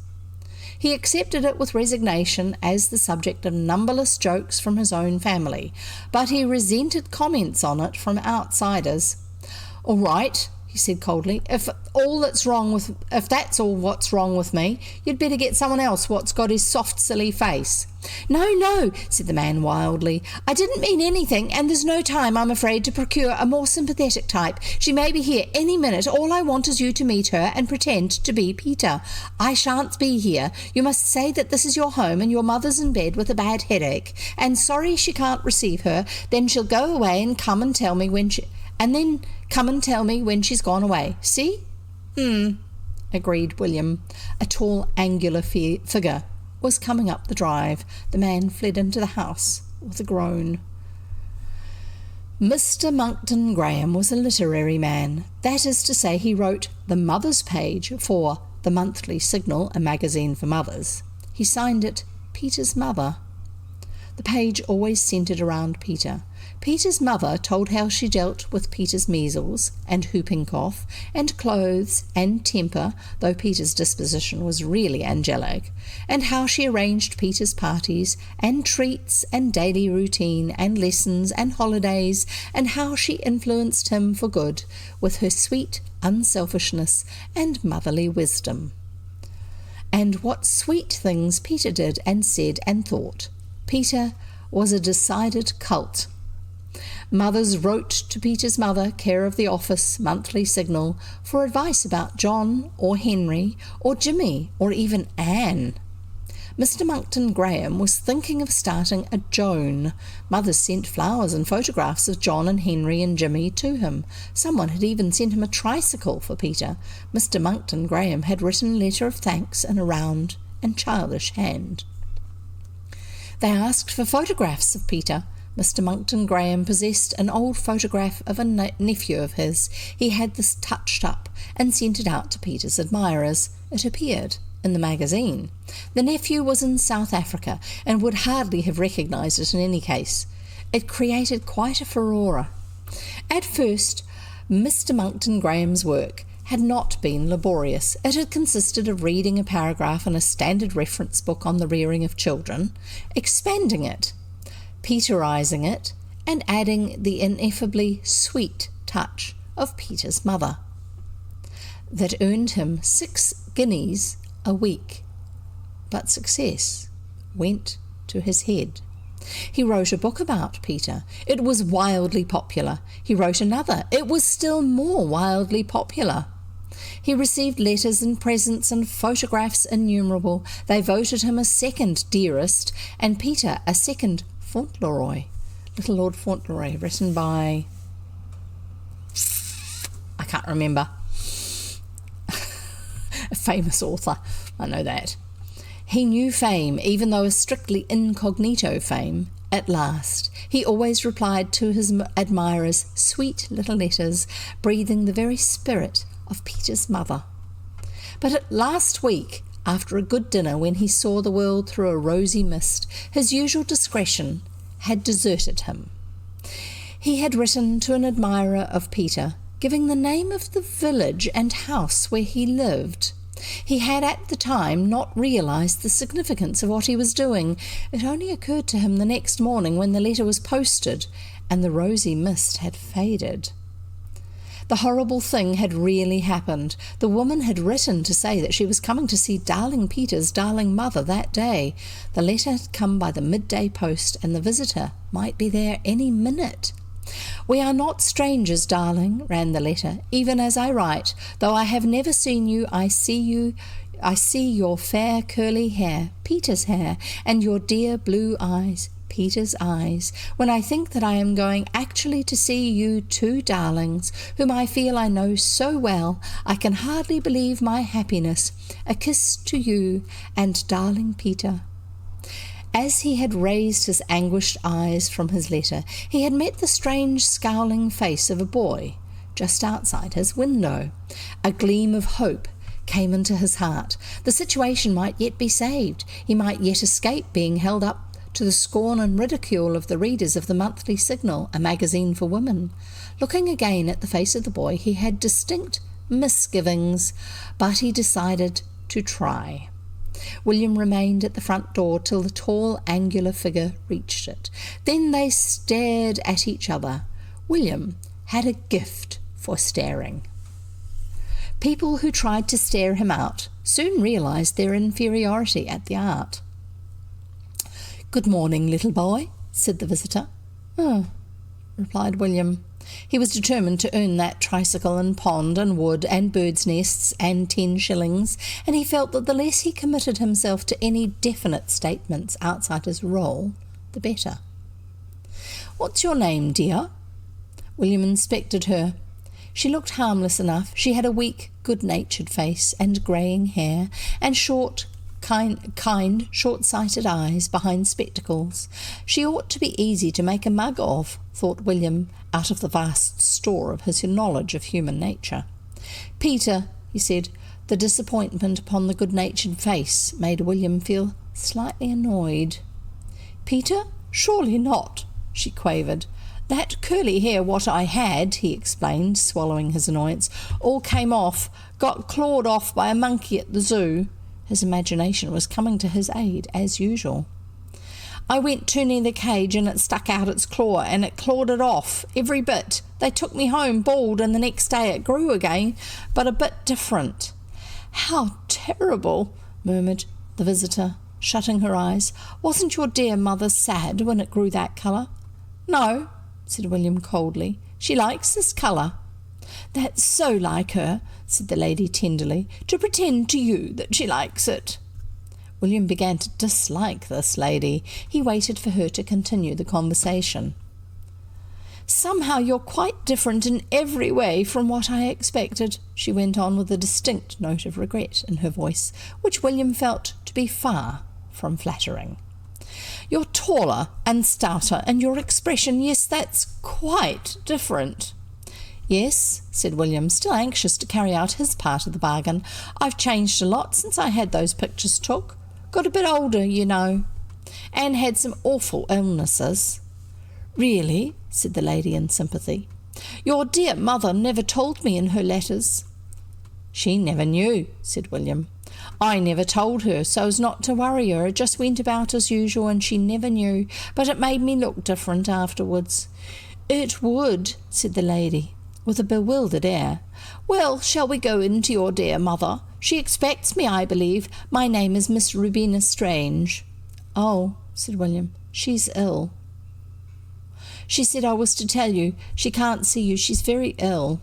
He accepted it with resignation as the subject of numberless jokes from his own family, but he resented comments on it from outsiders. "All right," he said coldly, If that's all what's wrong with me, you'd better get someone else what's got his soft, silly face." No," said the man wildly. "I didn't mean anything, and there's no time, I'm afraid, to procure a more sympathetic type. She may be here any minute. All I want is you to meet her and pretend to be Peter. I shan't be here. You must say that this is your home and your mother's in bed with a bad headache, and sorry she can't receive her. Then she'll go away and come and tell me when she's gone away. See?" Agreed William. A tall, angular figure was coming up the drive. The man fled into the house with a groan. Mr. Monckton Graham was a literary man. That is to say, he wrote the Mother's Page for the Monthly Signal, a magazine for mothers. He signed it Peter's Mother. The page always centred around Peter. Peter's mother told how she dealt with Peter's measles and whooping cough and clothes and temper, though Peter's disposition was really angelic, and how she arranged Peter's parties and treats and daily routine and lessons and holidays, and how she influenced him for good with her sweet unselfishness and motherly wisdom. And what sweet things Peter did and said and thought. Peter was a decided cult. Mothers wrote to Peter's mother, care of the office, Monthly Signal, for advice about John or Henry or Jimmy or even Anne. Mr. Monckton Graham was thinking of starting a Joan. Mothers sent flowers and photographs of John and Henry and Jimmy to him. Someone had even sent him a tricycle for Peter. Mr. Monckton Graham had written a letter of thanks in a round and childish hand. They asked for photographs of Peter. Mr. Monckton Graham possessed an old photograph of a nephew of his. He had this touched up and sent it out to Peter's admirers. It appeared in the magazine. The nephew was in South Africa and would hardly have recognised it in any case. It created quite a furore. At first, Mr. Monckton Graham's work had not been laborious. It had consisted of reading a paragraph in a standard reference book on the rearing of children, expanding it, Peterising it, and adding the ineffably sweet touch of Peter's mother. that earned him 6 guineas a week. But success went to his head. He wrote a book about Peter. It was wildly popular. He wrote another. It was still more wildly popular. He received letters and presents and photographs innumerable. They voted him a second dearest, and Peter a second Fauntleroy. Little Lord Fauntleroy, written by... I can't remember. A famous author, I know that. He knew fame, even though a strictly incognito fame, at last. He always replied to his admirers sweet little letters, breathing the very spirit of Peter's mother. But at last week, after a good dinner, when he saw the world through a rosy mist, his usual discretion had deserted him. He had written to an admirer of Peter, giving the name of the village and house where he lived. He had at the time not realized the significance of what he was doing. It only occurred to him the next morning when the letter was posted and the rosy mist had faded. The horrible thing had really happened. The woman had written to say that she was coming to see darling Peter's darling mother that day. The letter had come by the midday post, and the visitor might be there any minute. "We are not strangers, darling," ran the letter, "even as I write. Though I have never seen you, I see your fair curly hair, Peter's hair, and your dear blue eyes, Peter's eyes. When I think that I am going actually to see you two darlings, whom I feel I know so well, I can hardly believe my happiness. A kiss to you and darling Peter." As he had raised his anguished eyes from his letter, he had met the strange scowling face of a boy just outside his window. A gleam of hope came into his heart. The situation might yet be saved. He might yet escape being held up to the scorn and ridicule of the readers of the Monthly Signal, a magazine for women. Looking again at the face of the boy, he had distinct misgivings, but he decided to try. William remained at the front door till the tall, angular figure reached it. Then they stared at each other. William had a gift for staring. People who tried to stare him out soon realized their inferiority at the art. "Good morning, little boy," said the visitor. "Oh," replied William. He was determined to earn that tricycle and pond and wood and birds' nests and 10 shillings, and he felt that the less he committed himself to any definite statements outside his role, the better. "What's your name, dear?" William inspected her. She looked harmless enough. She had a weak, good-natured face and greying hair and short, kind, short-sighted eyes behind spectacles. She ought to be easy to make a mug of, thought William, out of the vast store of his knowledge of human nature. "Peter," he said. The disappointment upon the good-natured face made William feel slightly annoyed. "Peter? Surely not," she quavered. "That curly hair what I had," he explained, swallowing his annoyance, "all came off, got clawed off by a monkey at the zoo." His imagination was coming to his aid, as usual. "I went too near the cage and it stuck out its claw and it clawed it off, every bit. They took me home bald and the next day it grew again, but a bit different." "How terrible," murmured the visitor, shutting her eyes. "Wasn't your dear mother sad when it grew that colour?" "No," said William coldly. "She likes this colour." "That's so like her," said the lady tenderly, "to pretend to you that she likes it." William began to dislike this lady. He waited for her to continue the conversation. "Somehow you're quite different in every way from what I expected," she went on with a distinct note of regret in her voice, which William felt to be far from flattering. "You're taller and stouter, and your expression, yes, that's quite different." "Yes," said William, still anxious to carry out his part of the bargain. "I've changed a lot since I had those pictures took. Got a bit older, you know, and had some awful illnesses." "Really?" said the lady in sympathy. "Your dear mother never told me in her letters." "She never knew," said William. "I never told her so as not to worry her. It just went about as usual and she never knew, but it made me look different afterwards." "It would," said the lady. with a bewildered air. "Well, shall we go in to your dear mother? She expects me, I believe. My name is Miss Rubina Strange." "Oh," said William, "she's ill." "She said I was to tell you. She can't see you. She's very ill."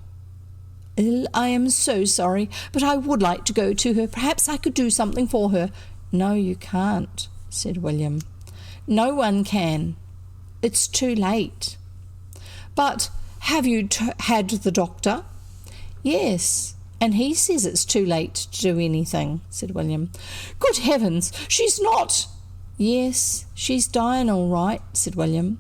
"Ill? I am so sorry, but I would like to go to her. Perhaps I could do something for her." "No, you can't," said William. "No one can. It's too late." "But have you had the doctor?" "Yes, and he says it's too late to do anything," said William. "Good heavens, she's not—" "Yes, she's dying all right," said William.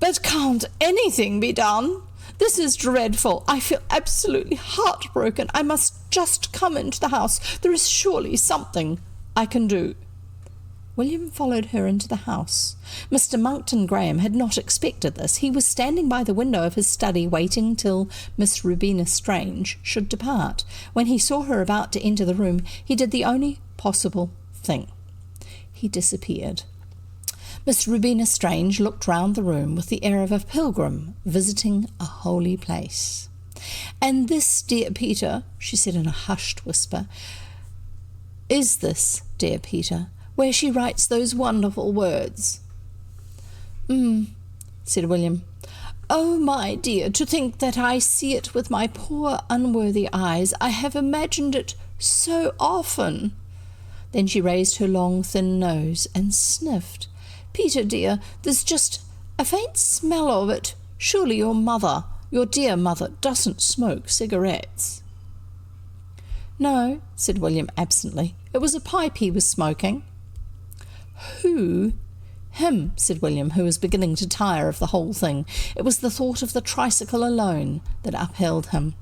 "But can't anything be done? This is dreadful. I feel absolutely heartbroken. I must just come into the house. There is surely something I can do." William followed her into the house. Mr. Monckton Graham had not expected this. He was standing by the window of his study waiting till Miss Rubina Strange should depart. When he saw her about to enter the room, he did the only possible thing. He disappeared. Miss Rubina Strange looked round the room with the air of a pilgrim visiting a holy place. "And this, dear Peter," she said in a hushed whisper, "is this, dear Peter, where she writes those wonderful words?" Said William. "Oh, my dear, to think that I see it with my poor unworthy eyes. I have imagined it so often." Then she raised her long, thin nose and sniffed. "Peter, dear, there's just a faint smell of it. Surely your dear mother, doesn't smoke cigarettes." "No," said William absently. "It was a pipe he was smoking." "Who?" "Him," said William, who was beginning to tire of the whole thing. It was the thought of the tricycle alone that upheld him.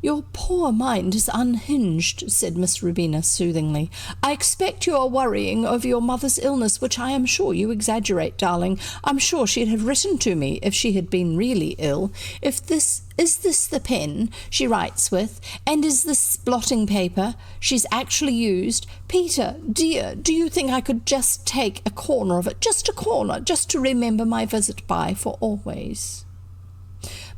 "Your poor mind is unhinged," said Miss Rubina soothingly. "I expect you are worrying over your mother's illness, which I am sure you exaggerate, darling. I'm sure she'd have written to me if she had been really ill. Is this the pen she writes with? And is this blotting paper she's actually used? Peter, dear, do you think I could just take a corner of it, just a corner, just to remember my visit by for always?"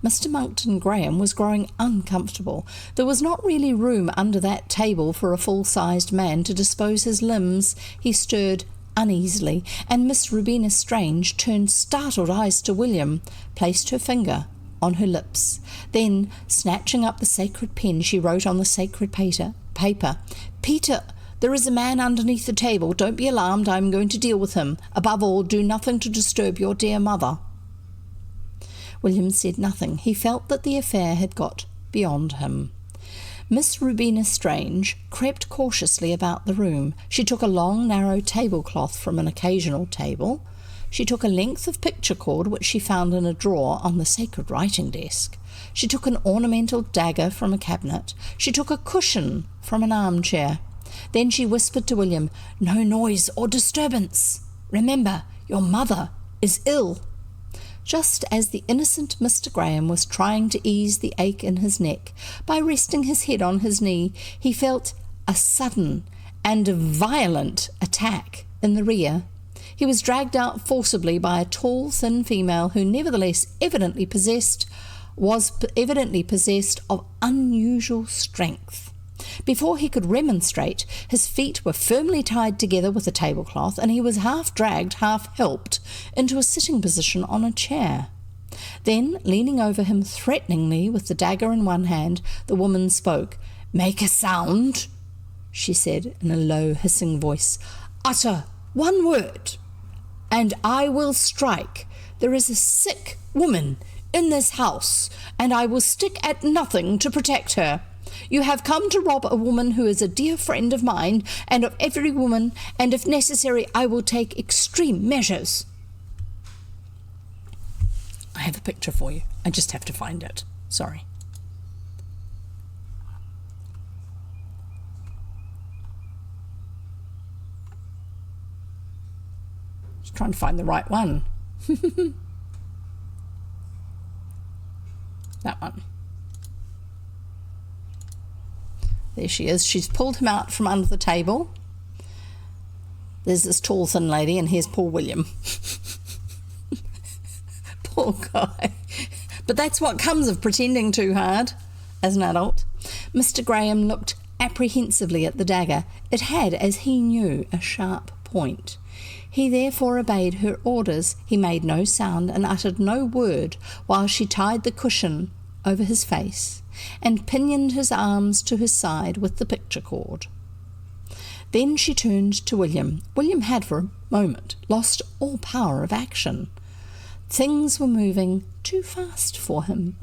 Mr. Monckton Graham was growing uncomfortable. There was not really room under that table for a full-sized man to dispose his limbs. He stirred uneasily, and Miss Rubina Strange turned startled eyes to William, placed her finger on her lips. Then, snatching up the sacred pen, she wrote on the sacred paper, "Peter, there is a man underneath the table. Don't be alarmed. I am going to deal with him. Above all, do nothing to disturb your dear mother." William said nothing. He felt that the affair had got beyond him. Miss Rubina Strange crept cautiously about the room. She took a long, narrow tablecloth from an occasional table. She took a length of picture cord which she found in a drawer on the sacred writing desk. She took an ornamental dagger from a cabinet. She took a cushion from an armchair. Then she whispered to William, "No noise or disturbance. Remember, your mother is ill." Just as the innocent Mr. Graham was trying to ease the ache in his neck by resting his head on his knee, he felt a sudden and violent attack in the rear. He was dragged out forcibly by a tall, thin female who nevertheless was evidently possessed of unusual strength. Before he could remonstrate, his feet were firmly tied together with a tablecloth, and he was half dragged, half helped, into a sitting position on a chair. Then, leaning over him threateningly with the dagger in one hand, the woman spoke. "Make a sound," she said in a low, hissing voice. "Utter one word, and I will strike. There is a sick woman in this house, and I will stick at nothing to protect her. You have come to rob a woman who is a dear friend of mine and of every woman, and if necessary I will take extreme measures." I have a picture for you. I just have to find it. Sorry. Just trying to find the right one. That one. There she is. She's pulled him out from under the table. There's this tall, thin lady, and here's poor William. Poor guy. But that's what comes of pretending too hard as an adult. Mr. Graham looked apprehensively at the dagger. It had, as he knew, a sharp point. He therefore obeyed her orders. He made no sound and uttered no word while she tied the cushion over his face and pinioned his arms to his side with the picture cord. Then she turned to William. William had for a moment lost all power of action. Things were moving too fast for him.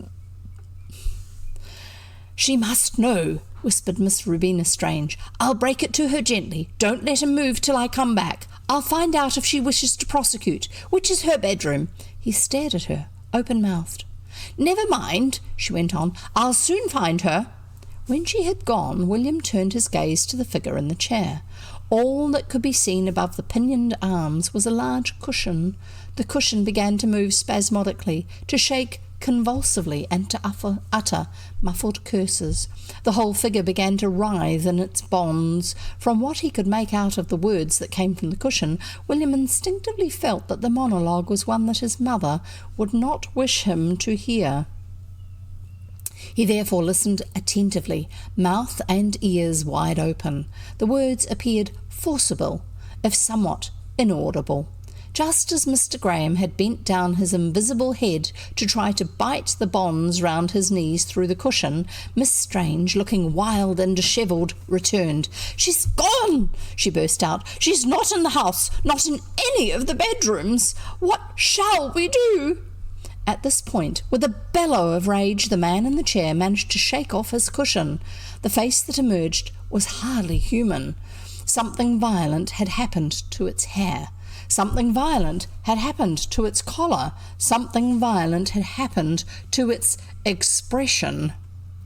"She must know," whispered Miss Rubina Strange. "I'll break it to her gently. Don't let him move till I come back. I'll find out if she wishes to prosecute. Which is her bedroom?" He stared at her, open-mouthed. "Never mind," she went on. "I'll soon find her." When she had gone, William turned his gaze to the figure in the chair. All that could be seen above the pinioned arms was a large cushion. The cushion began to move spasmodically, to shake convulsively, and to utter muffled curses. The whole figure began to writhe in its bonds. From what he could make out of the words that came from the cushion, William instinctively felt that the monologue was one that his mother would not wish him to hear. He therefore listened attentively, mouth and ears wide open. The words appeared forcible, if somewhat inaudible. Just as Mr. Graham had bent down his invisible head to try to bite the bonds round his knees through the cushion, Miss Strange, looking wild and dishevelled, returned. "She's gone!" she burst out. "She's not in the house, not in any of the bedrooms. What shall we do?" At this point, with a bellow of rage, the man in the chair managed to shake off his cushion. The face that emerged was hardly human. Something violent had happened to its hair. Something violent had happened to its collar. Something violent had happened to its expression.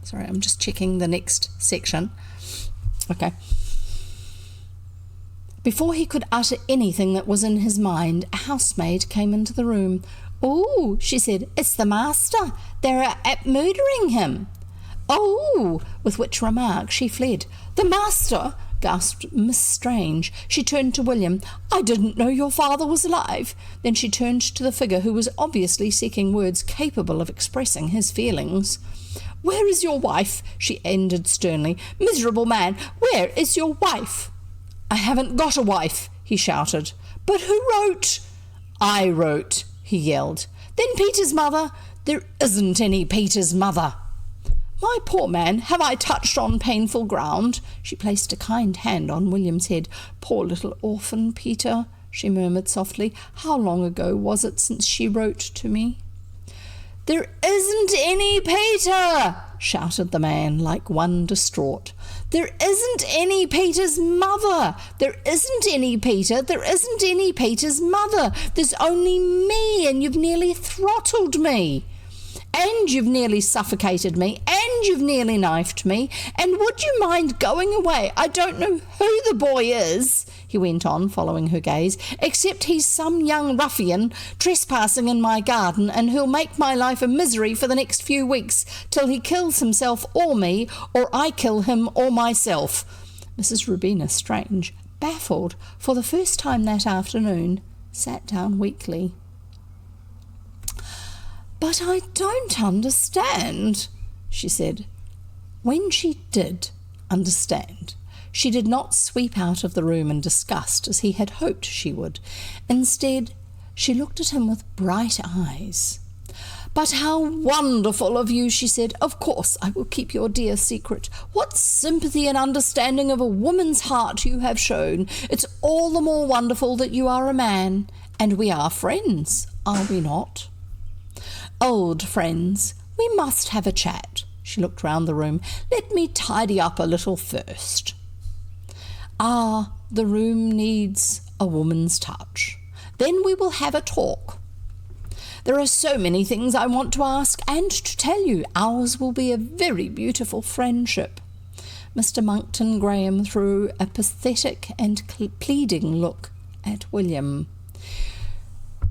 Sorry, I'm just checking the next section. Okay. Before he could utter anything that was in his mind, a housemaid came into the room. "Oh," she said, "it's the master. They're at murdering him." "Oh," with which remark she fled. "The master?" gasped Miss Strange. She turned to William. "I didn't know your father was alive." Then she turned to the figure, who was obviously seeking words capable of expressing his feelings. "Where is your wife?" she ended sternly. "Miserable man, where is your wife?" "I haven't got a wife," he shouted. "But who wrote?" "I wrote," he yelled. "Then Peter's mother?" "There isn't any Peter's mother." "My poor man, have I touched on painful ground?" She placed a kind hand on William's head. "Poor little orphan Peter," she murmured softly. "How long ago was it since she wrote to me?" "There isn't any Peter!" shouted the man like one distraught. "There isn't any Peter's mother! There isn't any Peter! There isn't any Peter's mother! There's only me, and you've nearly throttled me! And you've nearly suffocated me, and you've nearly knifed me, and would you mind going away? I don't know who the boy is," he went on, following her gaze, "except he's some young ruffian trespassing in my garden, and who'll make my life a misery for the next few weeks, till he kills himself or me, or I kill him or myself." Mrs. Rubina Strange, baffled for the first time that afternoon, sat down weakly. "But I don't understand," she said. When she did understand, she did not sweep out of the room in disgust as he had hoped she would. Instead, she looked at him with bright eyes. "But how wonderful of you," she said. "Of course I will keep your dear secret. What sympathy and understanding of a woman's heart you have shown. It's all the more wonderful that you are a man, and we are friends, are we not? Old friends. We must have a chat." She looked round the room. "Let me tidy up a little first." "Ah, the room needs a woman's touch. Then we will have a talk. There are so many things I want to ask and to tell you. Ours will be a very beautiful friendship." Mr. Monckton Graham threw a pathetic and pleading look at William.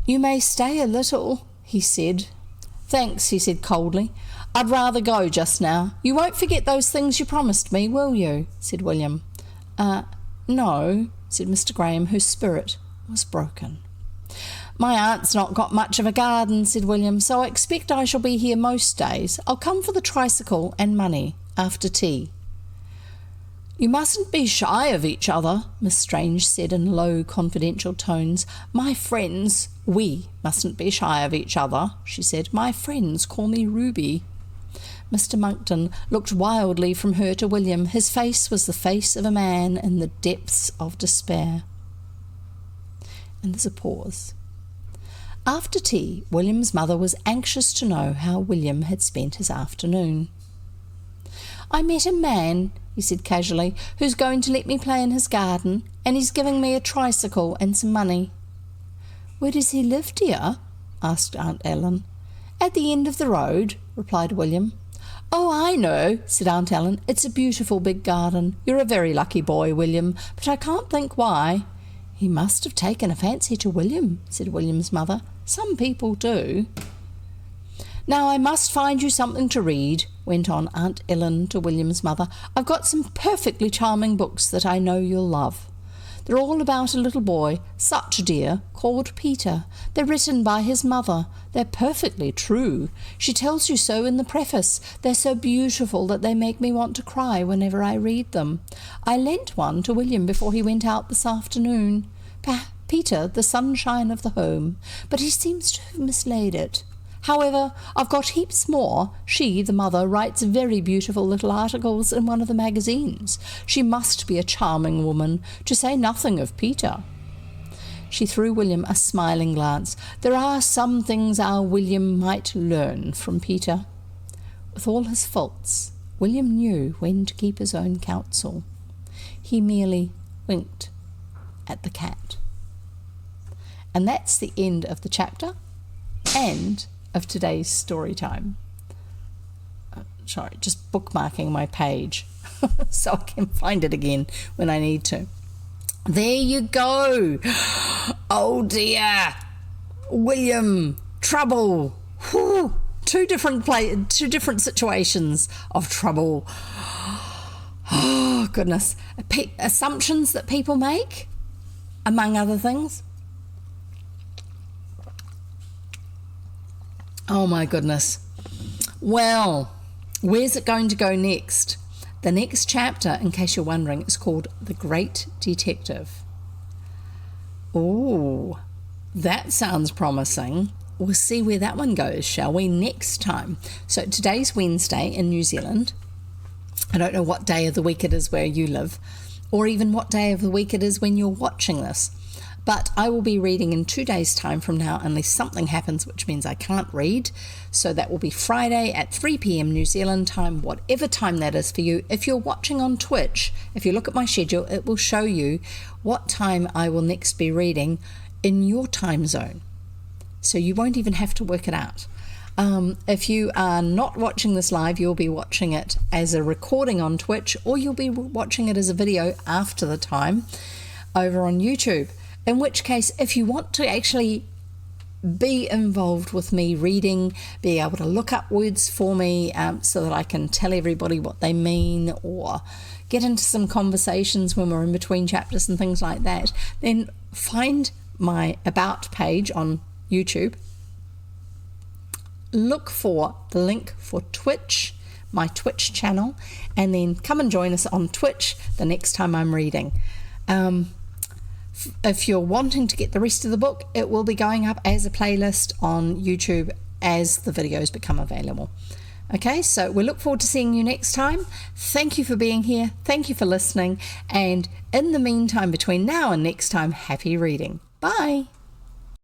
"You may stay a little," he said. "Thanks," he said coldly. "I'd rather go just now. You won't forget those things you promised me, will you?" said William. No," said Mr. Graham, whose spirit was broken. My aunt's not got much of a garden, said William, so I expect I shall be here most days. I'll come for the tricycle and money after tea. You mustn't be shy of each other, Miss Strange said in low, confidential tones. My friends, we mustn't be shy of each other, she said. My friends call me Ruby. Mr. Monckton looked wildly from her to William. His face was the face of a man in the depths of despair. And there's a pause. After tea, William's mother was anxious to know how William had spent his afternoon. I met a man, he said casually, who's going to let me play in his garden, and he's giving me a tricycle and some money. Where does he live, dear? Asked Aunt Ellen. At the end of the road, replied William. Oh, I know, said Aunt Ellen. It's a beautiful big garden. You're a very lucky boy, William, but I can't think why. He must have taken a fancy to William, said William's mother. Some people do. Now I must find you something to read, went on Aunt Ellen to William's mother. I've got some perfectly charming books that I know you'll love. They're all about a little boy, such a dear, called Peter. They're written by his mother. They're perfectly true. She tells you so in the preface. They're so beautiful that they make me want to cry whenever I read them. I lent one to William before he went out this afternoon. Peter, the sunshine of the home, but he seems to have mislaid it. However, I've got heaps more. She, the mother, writes very beautiful little articles in one of the magazines. She must be a charming woman, to say nothing of Peter. She threw William a smiling glance. There are some things our William might learn from Peter. With all his faults, William knew when to keep his own counsel. He merely winked at the cat. And that's the end of the chapter and of today's story time. Sorry, just bookmarking my page so I can find it again when I need to. There you go. Oh dear. William, trouble. Whew. Two different situations of trouble. Oh goodness. Assumptions that people make, among other things. Oh my goodness. Well, where's it going to go next? The next chapter, in case you're wondering, is called The Great Detective. Oh, that sounds promising. We'll see where that one goes, shall we, next time. So today's Wednesday in New Zealand. I don't know what day of the week it is where you live, or even what day of the week it is when you're watching this. But I will be reading in 2 days' time from now, unless something happens, which means I can't read. So that will be Friday at 3 p.m. New Zealand time, whatever time that is for you. If you're watching on Twitch, if you look at my schedule, it will show you what time I will next be reading in your time zone. So you won't even have to work it out. If you are not watching this live, you'll be watching it as a recording on Twitch, or you'll be watching it as a video after the time over on YouTube. In which case, if you want to actually be involved with me reading, be able to look up words for me so that I can tell everybody what they mean, or get into some conversations when we're in between chapters and things like that, then find my About page on YouTube. Look for the link for Twitch, my Twitch channel, and then come and join us on Twitch the next time I'm reading. If you're wanting to get the rest of the book, it will be going up as a playlist on YouTube as the videos become available. Okay, so we look forward to seeing you next time. Thank you for being here. Thank you for listening. And in the meantime, between now and next time, happy reading. Bye.